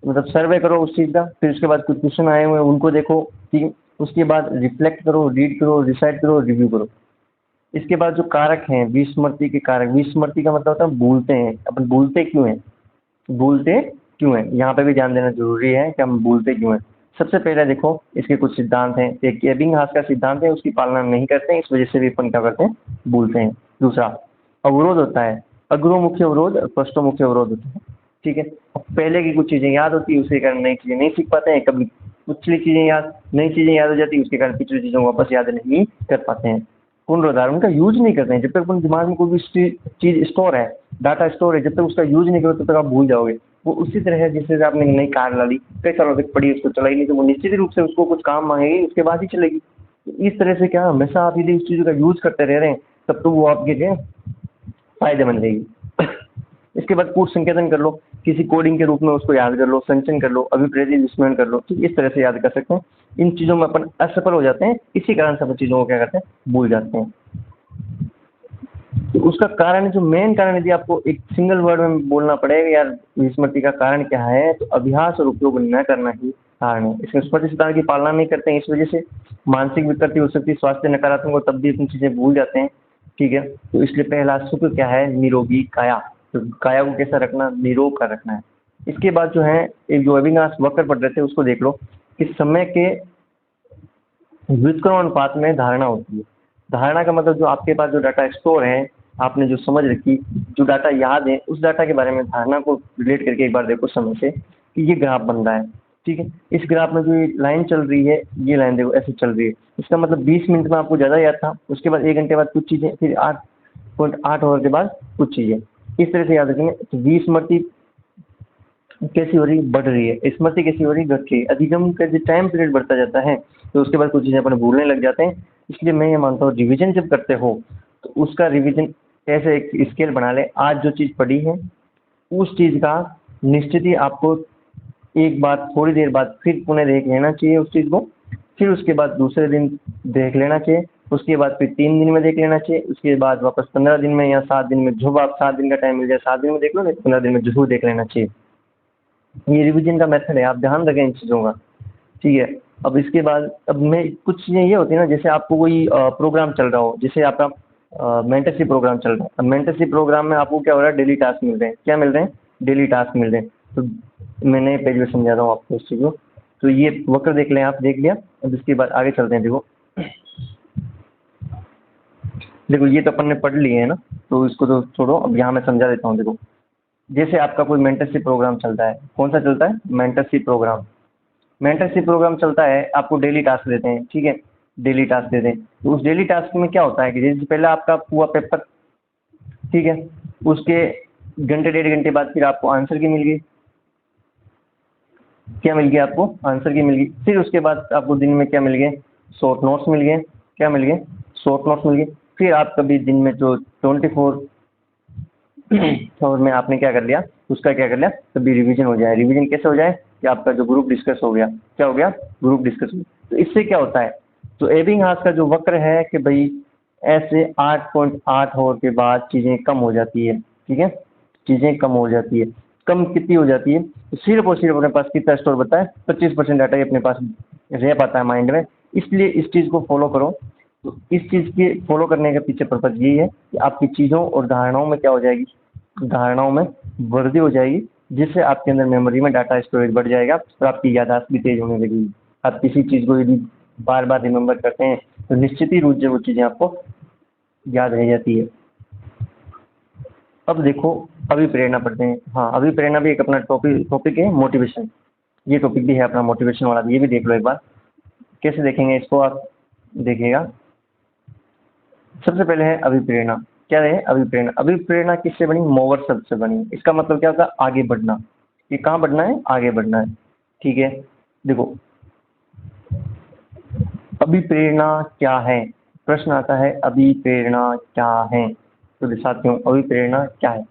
मतलब सर्वे करो उस चीज़ का, फिर उसके बाद कुछ क्वेश्चन आए हुए हैं उनको देखो, ठीक है, उसके बाद रिफ्लेक्ट करो, रीड करो, रिसाइट करो, रिव्यू करो। इसके बाद जो कारक हैं विस्मृति के कारक, विस्मृति का मतलब होता है भूलते हैं, अपन भूलते क्यों हैं, भूलते क्यों हैं, यहाँ पे भी ध्यान देना जरूरी है कि हम भूलते क्यों हैं। सबसे पहले देखो इसके कुछ सिद्धांत हैं, एक एबिंगहास का सिद्धांत है, उसकी पालना नहीं करते हैं, इस वजह से भी अपन क्या करते हैं, भूलते हैं। दूसरा अवरोध होता है, अग्रोमुखी अवरोध और पृष्ठोमुखी अवरोध होता है, ठीक है। अब पहले की कुछ चीजें याद होती है, उसके कारण नई चीजें नहीं सीख पाते हैं, कभी पिछली चीजें याद, नई चीजें याद हो जाती है, उसके कारण पिछली चीजों को वापस याद नहीं कर पाते हैं। पुनरुद्धार उनका यूज नहीं करते हैं, जब तक अपन दिमाग में कोई भी चीज स्टोर है, डाटा स्टोर है, जब तक उसका यूज नहीं करो तब तक आप भूल जाओगे। वो उसी तरह है जिससे आपने नई कार ला ली, कई सालों तक पड़ी, उसको चलाई नहीं, तो वो निश्चित रूप से उसको कुछ काम मांगेगी, उसके बाद ही चलेगी। तो इस तरह से क्या हमेशा आप यदि उस चीज़ों का यूज करते रह रहे हैं तब तो वो आपके लिए फायदेमंद रहेगी। इसके बाद कूट संकेतन कर लो, किसी कोडिंग के रूप में उसको याद कर लो, संचयन कर लो, अभिप्रेत विस्मरण कर लो, ठीक इस तरह से याद कर सकते हैं। इन चीज़ों में अपन असफल हो जाते हैं, इसी कारण सब चीज़ों को क्या करते हैं, भूल जाते हैं। तो उसका कारण, जो मेन कारण यदि आपको एक सिंगल वर्ड में बोलना पड़ेगा यार विस्मृति का कारण क्या है, तो अभ्यास और उपयोग न करना ही कारण है। इसमें स्मृति सिद्धांत की पालना नहीं करते हैं, इस वजह से मानसिक विकृति हो सकती है, स्वास्थ्य नकारात्मक हो तब भी अपनी चीज़ें भूल जाते हैं, ठीक है। तो इसलिए पहला सुख क्या है, निरोगी काया, तो काया को कैसा रखना, निरोग का रखना है। इसके बाद जो है एक जो अविनाश वक्र पढ़ रहे थे उसको देख लो, कि समय के व्युत्क्रमण अनुपात में धारणा होती है। धारणा का मतलब जो आपके पास जो डाटा स्टोर है, आपने जो समझ रखी, जो डाटा याद है, उस डाटा के बारे में धारणा को रिलेट करके एक बार देखो समय से, कि ये ग्राफ बन रहा है, ठीक है। इस ग्राफ में जो ये लाइन चल रही है, ये लाइन देखो ऐसे चल रही है, इसका मतलब 20 मिनट में आपको ज़्यादा याद था, उसके बाद 1 घंटे बाद कुछ चीज़ें, फिर 8.8 आवर के बाद कुछ चीज़ें, इस तरह से याद रखेंगे। तो विस्मृति कैसी हो रही, बढ़ रही है, स्मृति कैसी हो रही, घट रही है। अधिगम का जो टाइम पीरियड बढ़ता जाता है तो उसके बाद कुछ चीज़ें अपन भूलने लग जाते हैं। इसलिए मैं ये मानता हूँ रिवीजन जब करते हो तो उसका रिवीजन ऐसे एक स्केल बना ले, आज जो चीज़ पढ़ी है उस चीज़ का निश्चित ही आपको एक बार थोड़ी देर बाद फिर पुनः देख लेना चाहिए उस चीज़ को, फिर उसके बाद दूसरे दिन देख लेना चाहिए, उसके बाद फिर 3 दिन में देख लेना चाहिए, उसके बाद वापस 15 दिन में या 7 दिन में, जब आप 7 दिन का टाइम मिल जाए 7 दिन में देख लो, नहीं 15 दिन में जरूर देख लेना चाहिए। ये रिवीजन का मेथड है, आप ध्यान रखें इन चीज़ों का, ठीक है। अब इसके बाद अब मैं कुछ चीज़ें ये होती है ना, जैसे आपको कोई प्रोग्राम चल रहा हो, जैसे आपका मेंटरशिप प्रोग्राम चल रहा है, अब मेंटरशिप प्रोग्राम में आपको क्या हो रहा है, डेली टास्क मिल रहे हैं, क्या मिल रहे हैं, डेली टास्क मिल रहे हैं। तो मैं नए पेज में समझा रहा हूँ आपको इस चीज़ को। तो ये वक्र देख लें, आप देख लिया। अब इसके बाद आगे चलते हैं। देखो देखो ये तो अपन ने पढ़ लिए है ना, तो इसको तो छोड़ो, अब यहाँ मैं समझा देता हूँ। देखो जैसे आपका कोई मेंटरशिप प्रोग्राम चलता है, कौन सा चलता है, मेंटरशिप प्रोग्राम। मेंटरशिप प्रोग्राम चलता है, आपको डेली टास्क देते हैं, ठीक है, डेली टास्क देते हैं। तो उस डेली टास्क में क्या होता है कि जैसे पहले आपका हुआ पेपर, ठीक है, उसके घंटे 1.5 घंटे बाद फिर आपको आंसर की मिल गई, क्या मिल गया आपको, आंसर की मिल गई। फिर उसके बाद आपको दिन में क्या मिल गए, शॉर्ट नोट्स मिल गए, क्या मिल गए, शॉर्ट नोट्स मिल गए। फिर आप कभी दिन में जो 24 और में आपने क्या कर लिया, उसका क्या कर लिया, तभी रिवीजन हो जाए। रिवीजन कैसे हो जाए कि आपका जो ग्रुप डिस्कस हो गया, क्या हो गया, ग्रुप डिस्कस हो गया। तो इससे क्या होता है, तो एबिंगहास का जो वक्र है कि भाई ऐसे 8.8 आवर के बाद चीज़ें कम हो जाती है, ठीक है, चीज़ें कम हो जाती है। कम कितनी हो जाती है, तो सिर्फ और सिर्फ अपने पास कितना स्टोर बता है, 25% डाटा ही अपने पास रह पाता है माइंड में। इसलिए इस चीज़ को फॉलो करो। तो इस चीज़ के फॉलो करने के पीछे पर्पज यही है कि आपकी चीज़ों और धारणाओं में क्या हो जाएगी, धारणाओं में वृद्धि हो जाएगी, जिससे आपके अंदर मेमोरी में डाटा स्टोरेज बढ़ जाएगा और आपकी याददाश्त भी तेज होने लगेगी। आप किसी चीज़ को यदि बार बार रिमेंबर करते हैं तो निश्चित ही रूप से वो चीज़ें आपको याद रह जाती है। अब देखो अभिप्रेरणा पढ़ते हैं। हाँ, अभिप्रेरणा भी एक अपना टॉपिक है, मोटिवेशन। ये टॉपिक भी है अपना मोटिवेशन वाला, ये भी देख लो एक बार। कैसे देखेंगे इसको, आप देखिएगा। सबसे पहले है अभिप्रेरणा। क्या है अभिप्रेरणा, अभिप्रेरणा किससे बनी, मोवर शब्द से बनी। इसका मतलब क्या होता है, आगे बढ़ना। ये कहाँ बढ़ना है, आगे बढ़ना है, ठीक है। देखो अभिप्रेरणा क्या है, प्रश्न आता है अभिप्रेरणा क्या है, तो साथियों अभिप्रेरणा क्या है।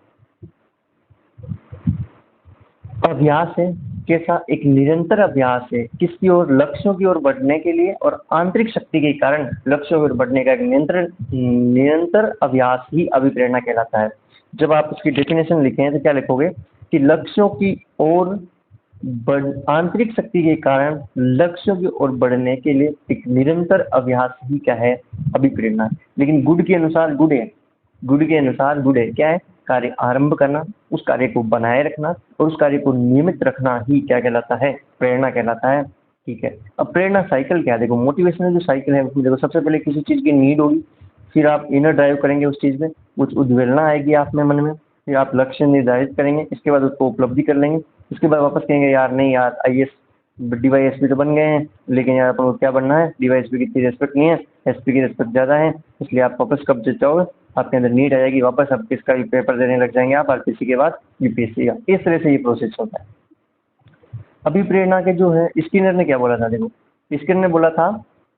अभ्यास है। कैसा? एक निरंतर अभ्यास है, किसकी ओर? लक्ष्यों की ओर बढ़ने के लिए, और आंतरिक शक्ति के कारण लक्ष्यों की ओर बढ़ने का एक निरंतर निरंतर अभ्यास ही अभिप्रेरणा कहलाता है। जब आप उसकी डेफिनेशन लिखें तो क्या लिखोगे कि लक्ष्यों की ओर आंतरिक शक्ति के कारण लक्ष्यों की ओर बढ़ने के लिए एक निरंतर अभ्यास ही क्या है? अभिप्रेरणा है। लेकिन गुड के अनुसार गुड है, गुड के अनुसार गुड है क्या है? कार्य आरंभ करना, उस कार्य को बनाए रखना और उस कार्य को नियमित रखना ही क्या कहलाता है? प्रेरणा कहलाता है। ठीक है, अब प्रेरणा साइकिल क्या है? देखो मोटिवेशनल जो साइकिल है उसमें देखो सबसे पहले किसी चीज़ की नीड होगी, फिर आप इनर ड्राइव करेंगे उस चीज़ में, कुछ उद्वेलना आएगी आप में मन में, फिर आप लक्ष्य निर्धारित करेंगे, इसके बाद उसको उपलब्धि कर लेंगे, उसके बाद वापस कहेंगे यार नहीं यार आईएएस डीवाईएसपी तो बन गए हैं, लेकिन यार अपन को क्या बनना है? डीवाईएसपी की इतनी रिस्पेक्ट नहीं है, एसपी की रिस्पेक्ट ज़्यादा है, इसलिए आप वापस कब जाओगे? आपके अंदर नीड आ जाएगी, वापस आप किसका भी पेपर देने लग जाएंगे आप आरपीसी के बाद यूपीएससी का। इस तरह से ये प्रोसेस होता है। अभिप्रेरणा के जो है स्किनर ने क्या बोला था? देखो स्किनर ने बोला था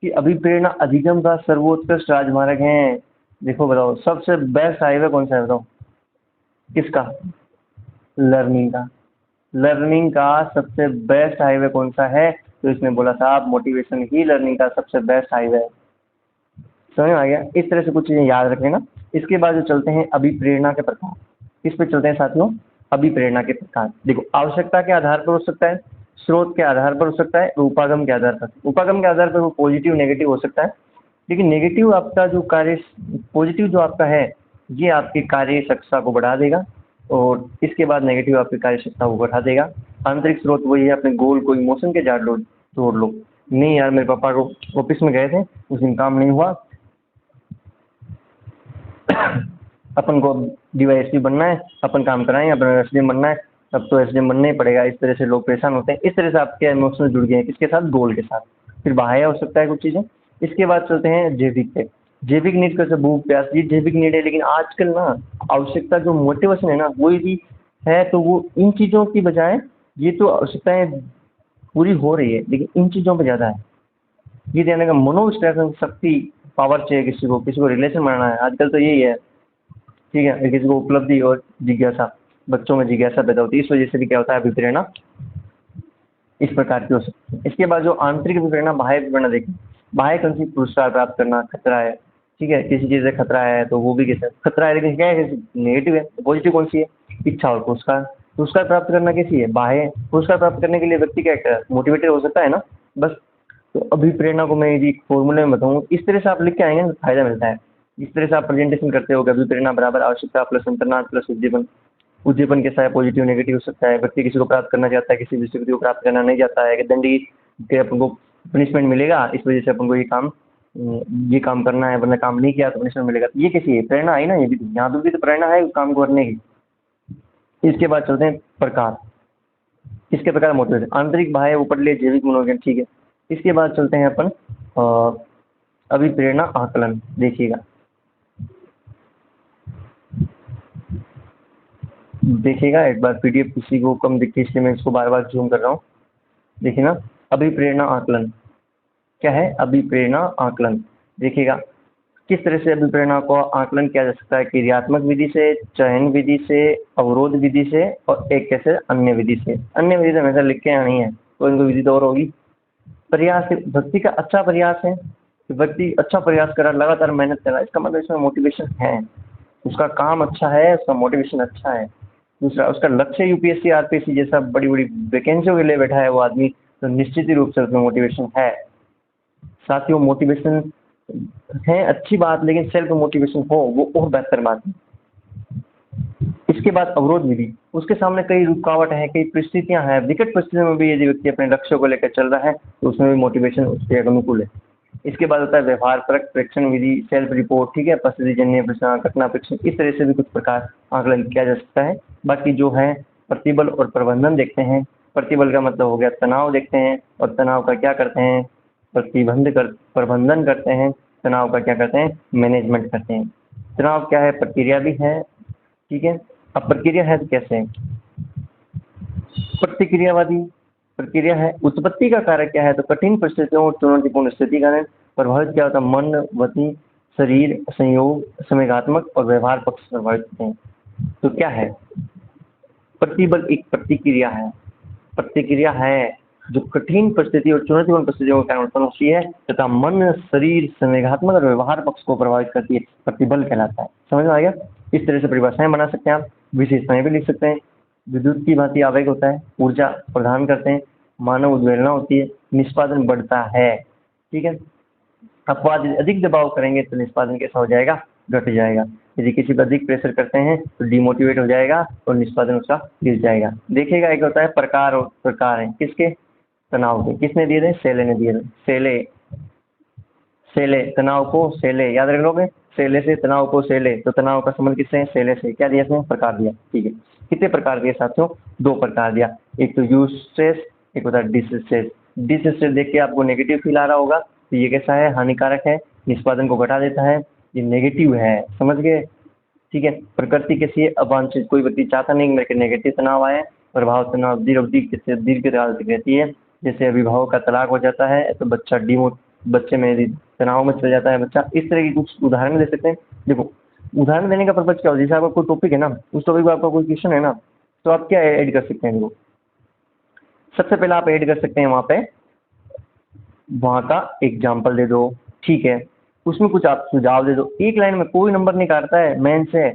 कि अभिप्रेरणा अधिगम का सर्वोत्कृष्ट राजमार्ग है। देखो बताओ सबसे बेस्ट हाईवे कौन सा है बताओ? किसका? लर्निंग का। लर्निंग का सबसे बेस्ट हाईवे कौन सा है? तो इसने बोला था आप मोटिवेशन ही लर्निंग का सबसे बेस्ट हाईवे है। समझ में आ गया? इस तरह से कुछ चीज़ें याद रख लेना। इसके बाद जो चलते हैं अभिप्रेरणा के प्रकार, किस पे चलते हैं साथियों? अभिप्रेरणा के प्रकार। देखो आवश्यकता के आधार पर हो सकता है, स्रोत के आधार पर हो सकता है, उपागम के आधार पर। उपागम के आधार पर वो पॉजिटिव नेगेटिव हो सकता है, लेकिन नेगेटिव आपका जो कार्य, पॉजिटिव जो आपका है ये आपकी कार्य क्षमता को बढ़ा देगा, और इसके बाद नेगेटिव आपकी कार्य क्षमता को बढ़ा देगा। आंतरिक स्रोत वही है, अपने गोल को इमोशन के जाड़ लो, तोड़ लो। नहीं यार मेरे पापा को ऑफिस में गए थे उस दिन काम नहीं हुआ, अपन को डीवाईएसपी बनना है, अपन काम कराएं, अपन एसडीएम बनना है, तब तो एसडीएम बनना ही पड़ेगा। इस तरह से लोग परेशान होते हैं, इस तरह से आपके इमोशनल जुड़ गए हैं किसके साथ? गोल के साथ। फिर बाह्य हो सकता है कुछ चीज़ें। इसके बाद चलते हैं जैविक पे। जैविक नीड कैसे? भूख प्यास, ये जैविक नीड है, लेकिन आजकल ना आवश्यकता जो मोटिवेशन है ना वो यदि है तो वो इन चीज़ों की बजाय ये तो आवश्यकताएं पूरी हो रही है, लेकिन इन चीज़ों पर ज़्यादा है। ये देने का मनोविश्लेषण शक्ति, पावर चाहिए किसी को रिलेशन बनाना है, आजकल तो यही है। ठीक है, किसी को उपलब्धि और जिज्ञासा, बच्चों में जिज्ञासा पैदा होती है, इस वजह से भी क्या होता है? अभिप्रेरणा इस प्रकार की हो सकती है। इसके बाद जो आंतरिक अभिप्रेरणा, बाह्य अभिप्रेरणा देखें। बाह्य कौन सी? पुरस्कार प्राप्त करना, खतरा है। ठीक है, किसी चीज़ से खतरा है तो वो भी कैसे? खतरा है लेकिन क्या है? नेगेटिव है। पॉजिटिव कौन सी है? इच्छा और पुरस्कार। पुरस्कार प्राप्त करना कैसी है? बाह्य है। पुरस्कार प्राप्त करने के लिए व्यक्ति क्या मोटिवेटेड हो सकता है ना, बस। तो अभिप्रेरणा को मैं यदि फॉर्मूले में बताऊँ, इस तरह से आप लिख के आएंगे तो फायदा मिलता है। इस तरह से आप प्रेजेंटेशन करते हो कि अभिप्रेरणा बराबर आवश्यकता प्लस अंतर्नाद प्लस उद्दीपन। उद्दीपन कैसा है? पॉजिटिव नेगेटिव हो सकता है। व्यक्ति किसी को प्राप्त करना चाहता है, किसी व्यक्ति को प्राप्त करना नहीं चाहता है, कि दंडी के अपन को पनिशमेंट मिलेगा, इस वजह से अपन को ये काम करना है, वरना काम नहीं किया तो पनिशमेंट मिलेगा। तो ये कैसी है? प्रेरणा आई ना, ये भी यहाँ पर भी तो प्रेरणा है उस काम को करने की। इसके बाद चलते हैं प्रकार। इसके प्रकार मोटिवेशन आंतरिक, बाह्य, उपरले, जैविक, मनोविज्ञान। ठीक है, इसके बाद चलते हैं अपन अभिप्रेरणा आकलन। देखिएगा देखिएगा एक बार पीडीएफ किसी को कम दिखती है इसलिए मैं इसको बार बार जूम कर रहा हूँ। देखिए ना, अभिप्रेरणा आकलन क्या है? अभिप्रेरणा आकलन देखिएगा किस तरह से अभिप्रेरणा को आकलन किया जा सकता है। क्रियात्मक विधि से, चयन विधि से, अवरोध विधि से, और एक कैसे? अन्य विधि से। अन्य विधि से हमेशा लिख के आनी है, तो इनको विधि तो और होगी। प्रयास, व्यक्ति का अच्छा प्रयास है, व्यक्ति अच्छा प्रयास कर रहा, लगातार मेहनत कर रहा है, इसका मतलब इसमें मोटिवेशन है, उसका काम अच्छा है, उसका मोटिवेशन अच्छा है। दूसरा, उसका लक्ष्य यूपीएससी आरपीएससी जैसा बड़ी बड़ी वैकेंसियों के लिए बैठा है वो आदमी, तो निश्चित ही रूप से उसमें मोटिवेशन है। साथियों मोटिवेशन है अच्छी बात, लेकिन सेल्फ मोटिवेशन हो वो और बेहतर बात है। इसके बाद अवरोध विधि, उसके सामने कई रुकावट है, कई परिस्थितियां हैं, विकट परिस्थितियों में भी यदि व्यक्ति अपने लक्ष्यों को लेकर चल रहा है तो उसमें भी मोटिवेशन उसके अनुकूल है। इसके बाद होता है व्यवहार परक प्रेक्षण विधि, सेल्फ रिपोर्ट। ठीक है, परिस्थितिजन्य प्रश्न, घटना परीक्षण, इस तरह से भी कुछ प्रकार आकलन किया जा सकता है। बाकी जो है प्रतिबल और प्रबंधन देखते हैं। प्रतिबल का मतलब हो गया तनाव देखते हैं, और तनाव का क्या करते हैं? प्रबंधन करते हैं। तनाव का क्या करते हैं? मैनेजमेंट करते हैं। तनाव क्या है? प्रक्रिया भी है। ठीक है, अब प्रक्रिया है तो कैसे है? प्रतिक्रियावादी प्रक्रिया है। उत्पत्ति का कारक क्या है? तो कठिन परिस्थितियों और चुनौतीपूर्ण स्थिति का कारण प्रभावित क्या होता है? मन, वती, शरीर, संयोग, संवेगात्मक और व्यवहार पक्ष प्रभावित होते हैं। तो क्या है? प्रतिबल एक प्रतिक्रिया है जो कठिन परिस्थिति और चुनौतीपूर्ण परिस्थितियों के कारण उत्पन्न होती है तथा मन, शरीर, संवेगात्मक और व्यवहार पक्ष को प्रभावित करती है, प्रतिबल कहलाता है। समझ में आ गया? इस तरह से परिभाषाएं बना सकते हैं आप, विशेषताएं भी लिख सकते हैं। विद्युत की भांति आवेग होता है, ऊर्जा प्रदान करते हैं, मानव उद्वेलना होती है, निष्पादन बढ़ता है। ठीक है, आप अधिक दबाव करेंगे तो निष्पादन कैसा हो जाएगा? घट जाएगा। यदि किसी पर अधिक प्रेशर करते हैं तो डिमोटिवेट हो जाएगा और निष्पादन उसका गिर जाएगा। देखिएगा, एक होता है प्रकार, और प्रकार है किसके? तनाव के। किसने दिए थे? सेले ने दिए थे। सेले तनाव को, सेले याद रख लोगे, सेले से तनाव को, सेले तो तनाव का संबंध किससे है? सेले से। क्या दिया इसने? प्रकार दिया। ठीक है, कितने प्रकार दिए साथियों? 2 प्रकार दिया, एक तो यूज स्ट्रेस, एक होता है डिस्ट्रेस। डिस्ट्रेस देख के आपको नेगेटिव फील आ रहा होगा, तो ये कैसा है? हानिकारक है, निष्पादन को घटा देता है, ये नेगेटिव है। समझ गए? ठीक है, प्रकृति कैसी है? अवांछित, कोई व्यक्ति चाहता नहीं मेरे नेगेटिव तनाव आए। प्रभाव तनाव दीर्घकाल तक रहती है, जैसे अभिभावक का तलाक हो जाता है तो बच्चे में तनाव में चला जाता है बच्चा। इस तरह की कुछ उदाहरण दे सकते हैं। देखो, उदाहरण देने का पर्पज क्या हो, जैसे आपका कोई टॉपिक है ना, उस टॉपिक पर आपका कोई क्वेश्चन है ना, तो आप क्या ऐड कर सकते हैं? देखो, सबसे पहले आप ऐड कर सकते हैं वहाँ पे, वहाँ का एग्जाम्पल दे दो। ठीक है, उसमें कुछ आप सुझाव दे दो। एक लाइन में कोई नंबर नहीं काटता है मेन से,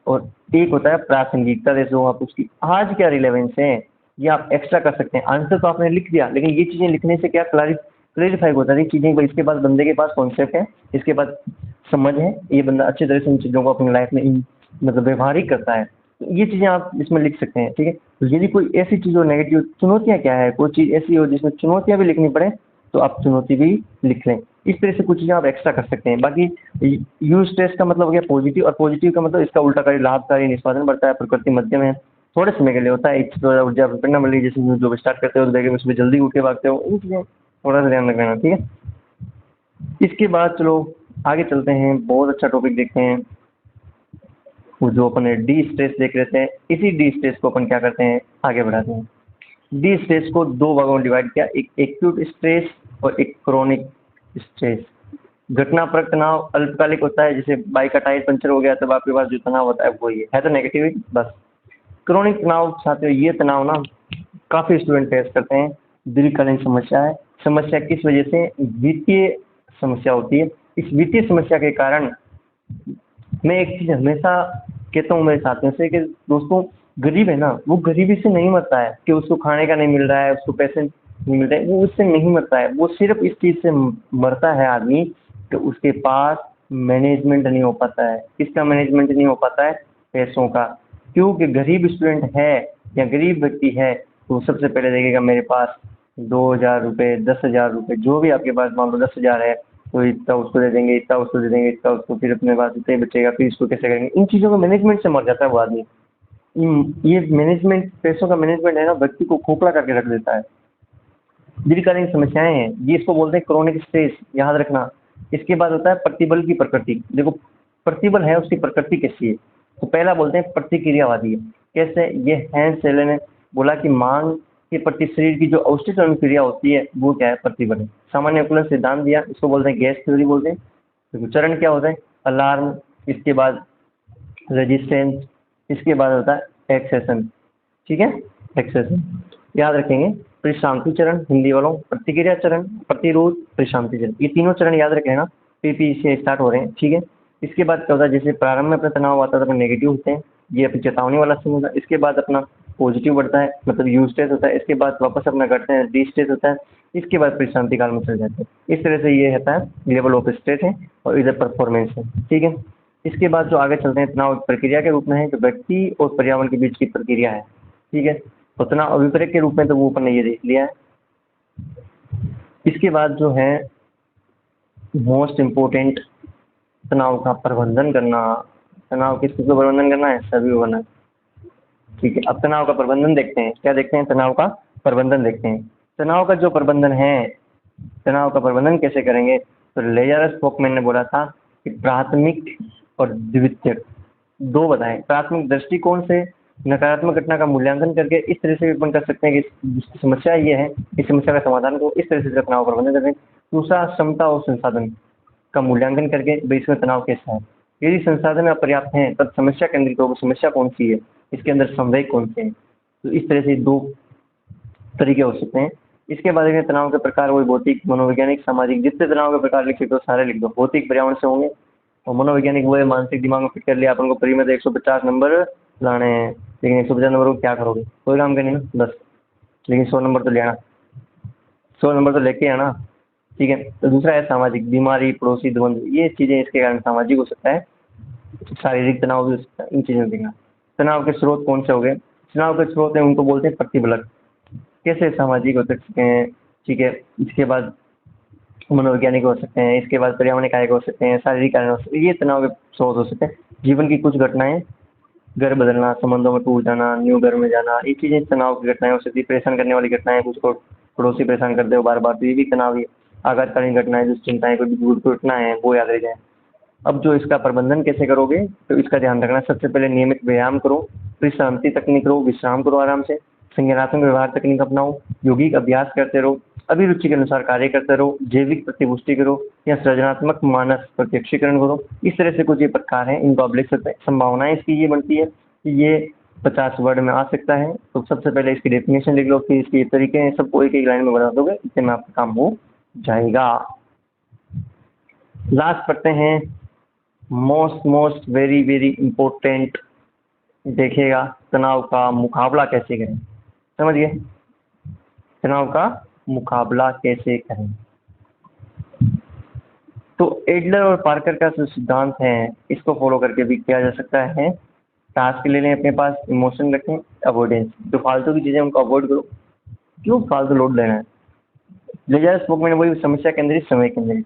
और एक होता है प्रासंगिकता दे दो आप उसकी, आज क्या रिलेवेंस है, ये आप एक्स्ट्रा कर सकते हैं। आंसर तो आपने लिख दिया, लेकिन ये चीज़ें लिखने से क्या क्लैरिफाई होता है चीज़ें, इसके पास, बंदे के पास कॉन्सेप्ट है, इसके पास समझ है, ये बंदा अच्छी तरह से इन चीज़ों को अपनी लाइफ में मतलब व्यवहारिक करता है, तो ये चीज़ें आप इसमें लिख सकते हैं। ठीक है, तो यदि कोई ऐसी चीज़ हो नेगेटिव, चुनौतियाँ क्या है, कोई चीज़ ऐसी हो जिसमें चुनौतियाँ भी लिखनी पड़े, तो आप चुनौती भी लिख लें। इस तरह से कुछ चीज़ें आप एक्स्ट्रा कर सकते हैं। बाकी यूज स्ट्रेस का मतलब हो गया पॉजिटिव, और पॉजिटिव का मतलब इसका उल्टाकारी, लाभकारी, निष्पादन बढ़ता है, प्रकृति मध्यम है, थोड़े समय के लिए होता है, इच्छा ऊर्जा प्रेरणा मिली, जैसे जो स्टार्ट करते हो तो देखिए उसमें जल्दी उठ के भागते हो, इन चीज़ें थोड़ा सा ध्यान रखना। ठीक है, इसके बाद चलो आगे चलते हैं, बहुत अच्छा टॉपिक देखते हैं, वो जो अपन डी स्ट्रेस देख रहे थे, इसी डी स्ट्रेस को अपन क्या करते हैं, आगे बढ़ाते हैं। डी स्ट्रेस को 2 भागों में डिवाइड किया, एक एक्यूट स्ट्रेस और एक क्रोनिक स्ट्रेस। घटनापरक तनाव अल्पकालिक होता है, जैसे बाइक का टायर पंचर हो गया तब आपके पास जो तनाव होता है वो ये है, तो नेगेटिव बस। क्रोनिक तनाव साथियों, ये तनाव ना काफ़ी स्टूडेंट फेस करते हैं, दीर्घकालीन समस्या है। समस्या किस वजह से? वित्तीय समस्या होती है। इस वित्तीय समस्या के कारण मैं एक चीज़ हमेशा कहता हूँ मेरे साथियों से कि दोस्तों, गरीब है ना, वो गरीबी से नहीं मरता है कि उसको खाने का नहीं मिल रहा है, उसको पैसे नहीं मिल रहे, वो उससे नहीं मरता है, वो सिर्फ इस चीज़ से मरता है आदमी कि उसके पास मैनेजमेंट नहीं हो पाता है। किसका मैनेजमेंट नहीं हो पाता है? पैसों का। क्योंकि गरीब स्टूडेंट है या गरीब व्यक्ति है तो सबसे पहले देखेगा मेरे पास 2,000 रुपये, 10,000 रुपये, जो भी आपके पास, मान लो 10,000 है तो इतना उसको दे देंगे, इतना उसको दे देंगे, इतना उसको, फिर अपने पास इतना ही बचेगा, फिर इसको कैसे करेंगे। इन चीज़ों का मैनेजमेंट से मर जाता है वो आदमी। ये मैनेजमेंट, पैसों का मैनेजमेंट है ना, व्यक्ति को खोखला करके रख देता है। दीर्घकालीन समस्याएं हैं, ये इसको बोलते हैं क्रोनिक स्ट्रेस, याद रखना। इसके बाद होता है प्रतिबल की प्रकृति। देखो, प्रतिबल है उसकी प्रकृति कैसी है, तो पहला बोलते हैं प्रतिक्रियावादी है। कैसे? ये हैंस सेले ने बोला कि मांग के प्रति शरीर की जो औष्णिक क्रिया होती है वो क्या है? प्रतिबल है। सामान्य उपलब्ध सिद्धांत दिया, इसको बोलते हैं गैस थ्योरी बोलते हैं। देखो, चरण क्या होता है? अलार्म, इसके बाद रेजिस्टेंस, इसके बाद होता है एक्सेशन। ठीक है, एक्सेशन याद रखेंगे। परिशांति चरण हिंदी वालों, प्रतिक्रिया चरण, प्रतिरोध, परिशांति चरण, ये तीनों चरण याद रखें ना, पीपी से स्टार्ट हो रहे हैं। ठीक है, इसके बाद क्या होता है? जैसे प्रारंभ में अपना तनाव आता है तो अपने नेगेटिव होते हैं, ये अपनी चेतावनी वाला समय होता है। इसके बाद अपना पॉजिटिव बढ़ता है, मतलब यू स्ट्रेस होता है। इसके बाद वापस अपना घटते हैं, डी स्ट्रेस होता है। इसके बाद परिशांति काल में चल जाते हैं। इस तरह से ये रहता है लेवल ऑफ स्ट्रेस है, और इधर परफॉर्मेंस है। ठीक है, इसके बाद जो आगे चलते हैं, तनाव प्रक्रिया के रूप में है, जो व्यक्ति और पर्यावरण के बीच की प्रक्रिया है। ठीक है, तो तनाव अभिप्रेत के रूप में तो वो अपन ने ये देख लिया है। इसके बाद जो है मोस्ट इम्पोर्टेंट, तनाव का प्रबंधन करना। तनाव किस चीज़ को प्रबंधन करना है? सभी को करना है। ठीक है, अब तनाव का प्रबंधन देखते हैं। क्या देखते हैं? तनाव का प्रबंधन देखते हैं। तनाव का जो प्रबंधन है, तनाव का प्रबंधन कैसे करेंगे? तो लेजरस फोकमैन ने बोला था कि प्राथमिक और द्वितीयक 2 बताएं। प्राथमिक दृष्टिकोण से नकारात्मक घटना का मूल्यांकन करके इस तरह से अपन कर सकते हैं कि जिसकी समस्या ये है, इस समस्या का समाधान को इस तरह से तनाव प्रबंधन करें। दूसरा, क्षमता और संसाधन का मूल्यांकन करके भाई इसमें तनाव कैसा है। यदि संसाधन अपर्याप्त हैं तब समस्या केंद्रित होगी, समस्या कौन सी है, इसके अंदर संवेग कौन से हैं। तो इस तरह से 2 तरीके हो सकते हैं। इसके बाद देखें तनाव के प्रकार, वही भौतिक, मनोवैज्ञानिक, सामाजिक, जितने तनाव के प्रकार लिख सकते हो सारे लिख दो। भौतिक पर्यावरण से होंगे, और मनोवैज्ञानिक वो है मानसिक, दिमाग में फिट कर लिया अपन को प्री में 150 नंबर लाने हैं, लेकिन 150 नंबर को क्या करोगे, कोई काम करनी ना बस, लेकिन 100 नंबर तो लेना, 100 नंबर तो लेके आना, ठीक है। तो दूसरा है सामाजिक, बीमारी, पड़ोसी, द्वंद्व, ये चीज़ें इसके कारण सामाजिक हो सकता है। शारीरिक तनाव भी हो सकता है, इन चीज़ों में देखना। तनाव के स्रोत कौन से हो गए, तनाव के स्रोत हैं उनको बोलते हैं प्रतिबलक, कैसे सामाजिक हो सकते हैं, ठीक है। इसके बाद मनोवैज्ञानिक हो सकते हैं, इसके बाद पर्यावरणिक कारक हो सकते हैं, शारीरिक कारण हो सकते हैं, ये तनाव के स्रोत हो सकते हैं। जीवन की कुछ घटनाएं, घर बदलना, संबंधों में टूट जाना, न्यू घर में जाना, ये चीज़ें तनाव की घटनाएं हो सकती है। परेशान करने वाली घटनाएं, कुछ को पड़ोसी परेशान करते हो बार बार, तो ये भी तनाव ही है। आघातकालीन घटनाएं, जो चिंताएं, कोई भी दुर्घटना है वो याद रह जाए। अब जो इसका प्रबंधन कैसे करोगे, तो इसका ध्यान रखना, सबसे पहले नियमित व्यायाम करो, फिर शांति तकनीक करो, विश्राम करो आराम से, संज्ञानात्मक व्यवहार तकनीक अपनाओ, यौगिक अभ्यास करते रहो, अभिरुचि के अनुसार कार्य करते रहो, जैविक प्रतिपुष्टि करो, या सृजनात्मक मानस प्रत्यक्षीकरण करो। इस तरह से कुछ ये प्रकार हैं, इनको आप लिख सकते हैं। संभावनाएं इसकी ये बनती है कि ये 50 वर्ड में आ सकता है। तो सबसे पहले इसकी डेफिनेशन लिख लो, फिर इसके तरीके हैं, सबको एक एक लाइन में बता दोगे, इससे में आपका काम हो जाएगा। लास्ट पढ़ते हैं, मोस्ट वेरी वेरी इंपॉर्टेंट, देखिएगा तनाव का मुकाबला कैसे करें, समझ गए, तनाव का मुकाबला कैसे करें। तो एडलर और पार्कर का जो सिद्धांत है, इसको फॉलो करके भी किया जा सकता है। टास्क ले लें अपने पास, इमोशन रखें, अवॉइडेंस, जो फालतू की चीज़ें उनको अवॉइड करो, क्यों फालतू लोड लेना है। लेजर स्पोक मैंने वही, समस्या केंद्रित, समय केंद्रित,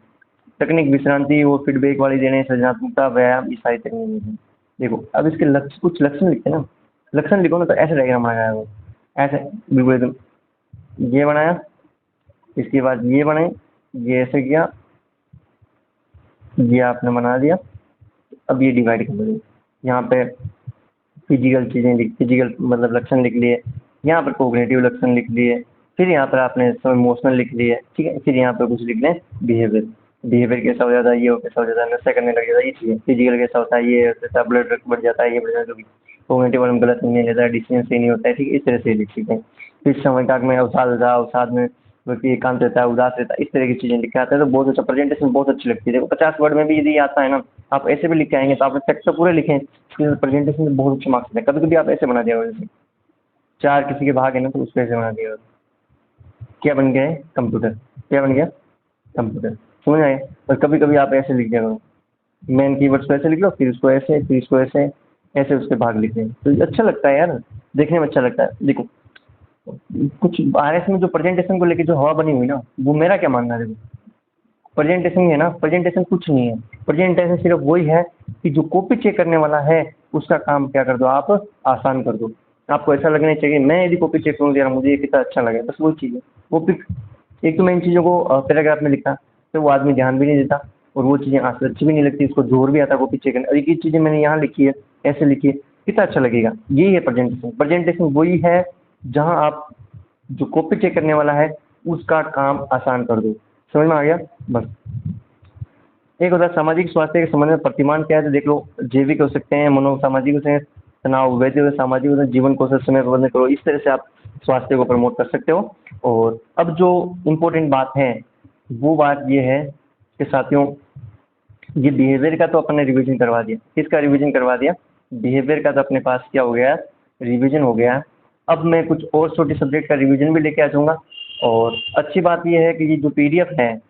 तकनीक, विश्रांति, वो फीडबैक वाली देने, सृजनात्मकता, व्यायाम, ये सारी तकनीक है। देखो अब इसके लक्ष्य, कुछ लक्षण लिखते हैं ना, लक्षण लिखो ना, तो ऐसे डायग्राम बनाया वो, ऐसे बिल्कुल एकदम, ये बनाया, इसके बाद ये बनाए, ये ऐसे किया, ये आपने बना दिया। अब ये डिवाइड कर दो, यहाँ पे फिजिकल चीज़ें लिख, फिजिकल मतलब लक्षण लिख लिए, यहाँ पर कोग्निटिव लक्षण लिख लिए, फिर यहाँ पर आपने इमोशनल लिख लिए, ठीक है। फिर यहाँ पर कुछ लिख लें बिहेवियर, बिहेवियर कैसा हो जाता है, ये हो कैसा हो जाता है, नशा करने लग जाता है, ये चीज़ें। फिजिकल कैसा होता है, ये होता है, ब्लड बढ़ जाता है, ये बढ़ जाता है। कोग्निटिव में गलत नहीं लेता है, डिसीजन सही नहीं होता है, ठीक है। इस तरह से लिख सकते हैं। फिर समझदार में अवसाद में व्यक्ति एकांत रहता है, उदास रहता है, इस तरह की चीज़ें लिख के आते हैं, तो बहुत अच्छा, प्रेजेंटेशन बहुत अच्छी लगती है। देखो 50 वर्ड में भी यदि आता है ना, आप ऐसे भी लिख के आएंगे तो आप टेक्स्ट तो पूरे लिखें, प्रेजेंटेशन में बहुत अच्छे मार्क्स हैं। कभी कभी आप ऐसे बना दिया हो, जैसे 4 किसी के भाग है ना, तो उस पर ऐसे बना दिया हो, क्या बन गया है, कंप्यूटर, क्या बन गया, कंप्यूटर, समझ आए। और कभी कभी आप ऐसे लिख दिया करो, मेन कीवर्ड्स को ऐसे लिख लो, फिर इसको ऐसे, फिर इसको ऐसे, ऐसे उसके भाग लिख दें, तो ये अच्छा लगता है यार, देखने में अच्छा लगता है। देखो कुछ आरएस में जो प्रेजेंटेशन को लेके जो हवा बनी हुई ना, वो मेरा क्या मानना है। देखो प्रेजेंटेशन है ना, प्रेजेंटेशन कुछ नहीं है, प्रेजेंटेशन सिर्फ वही है कि जो कॉपी चेक करने वाला है उसका काम क्या कर दो आप, आसान कर दो। आपको ऐसा लगना चाहिए, मैं यदि कॉपी चेक करूँ यार मुझे ये कितना अच्छा लगे, बस वही चीज़ है। वो पिक, एक तो मैं इन चीज़ों को पैराग्राफ में लिखता तो वो आदमी ध्यान भी नहीं देता, और वो चीज़ें अच्छी भी नहीं लगती, उसको जोर भी आता है कॉपी चेक करने। और एक ही चीज़ें मैंने यहाँ लिखी है, ऐसे लिखी है, कितना अच्छा लगेगा। यही है प्रेजेंटेशन। प्रेजेंटेशन वही है जहाँ आप जो कॉपी चेक करने वाला है उसका काम आसान कर दो। समझ में आ गया, बस। एक होता है सामाजिक स्वास्थ्य के संबंध में प्रतिमान क्या है, तो देख लो, जैविक हो सकते हैं, मनोसामाजिक हो सकते हैं, तनाव, वैद्य, सामाजिक होते हैं, जीवन कौशल, समय प्रबंधन करो, इस तरह से आप स्वास्थ्य को प्रमोट कर सकते हो। और अब जो इम्पोर्टेंट बात है वो बात ये है कि साथियों, ये बिहेवियर का तो अपन ने रिवीजन करवा दिया, किसका रिवीजन करवा दिया, बिहेवियर का तो अपने पास क्या हो गया, रिवीजन हो गया। अब मैं कुछ और छोटे सब्जेक्ट का रिवीजन भी लेके आ जाऊँगा। और अच्छी बात ये है कि ये जो पीडीएफ है,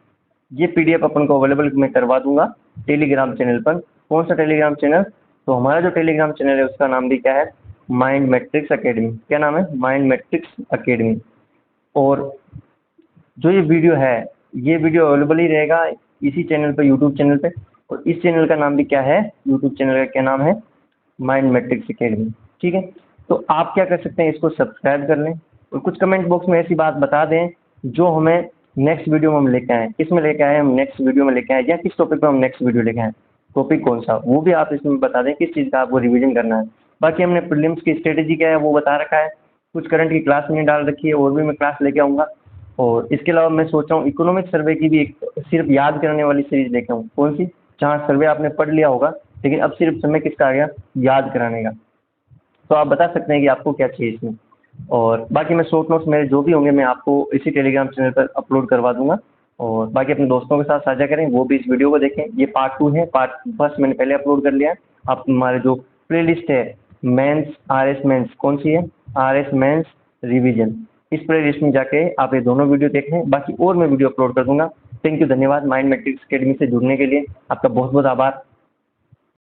ये पीडीएफ अपन को अवेलेबल मैं करवा दूंगा टेलीग्राम चैनल पर। कौन सा टेलीग्राम चैनल, तो हमारा जो टेलीग्राम चैनल है उसका नाम भी क्या है, माइंड मैट्रिक्स अकेडमी। क्या नाम है, माइंड मैट्रिक्स अकेडमी। और जो ये वीडियो है, ये वीडियो अवेलेबल ही रहेगा इसी चैनल पे, यूट्यूब चैनल पे। और इस चैनल का नाम भी क्या है, यूट्यूब चैनल का क्या नाम है, माइंड मैट्रिक्स अकेडमी, ठीक है। तो आप क्या कर सकते हैं, इसको सब्सक्राइब कर लें, और कुछ कमेंट बॉक्स में ऐसी बात बता दें जो हमें नेक्स्ट वीडियो में हम लेके आएँ, किस में लेके आए, हम नेक्स्ट वीडियो में लेके आए, या किस टॉपिक पर हम नेक्स्ट वीडियो लेके आएँ, टॉपिक कौन सा, वो भी आप इसमें बता दें, किस चीज़ का आपको रिवीजन करना है। बाकी हमने प्रीलिम्स की स्ट्रेटेजी क्या है वो बता रखा है, कुछ करंट की क्लास मैंने डाल रखी है, और भी मैं क्लास लेके आऊँगा। और इसके अलावा मैं सोच रहा हूँ इकोनॉमिक सर्वे की भी एक सिर्फ याद करने वाली सीरीज लेके आऊँ। कौन सी, जहाँ सर्वे आपने पढ़ लिया होगा, लेकिन अब सिर्फ समय किसका आ गया, याद कराने का। तो आप बता सकते हैं कि आपको क्या चाहिए इसमें। और बाकी मैं शॉर्ट नोट्स मेरे जो भी होंगे मैं आपको इसी टेलीग्राम चैनल पर अपलोड करवा दूंगा। और बाकी अपने दोस्तों के साथ साझा करें, वो भी इस वीडियो को देखें। ये पार्ट 2 है, पार्ट फर्स्ट मैंने पहले अपलोड कर लिया है। आप हमारे जो प्ले लिस्ट है मेंस RS मेंस कौन सी है, RS मेंस रिवीजन, इस प्ले लिस्ट में जाके आप ये दोनों वीडियो देख लें। बाकी और मैं वीडियो अपलोड कर दूंगा। थैंक यू, धन्यवाद माइंड मैट्रिक्स अकेडमी से जुड़ने के लिए आपका बहुत बहुत आभार।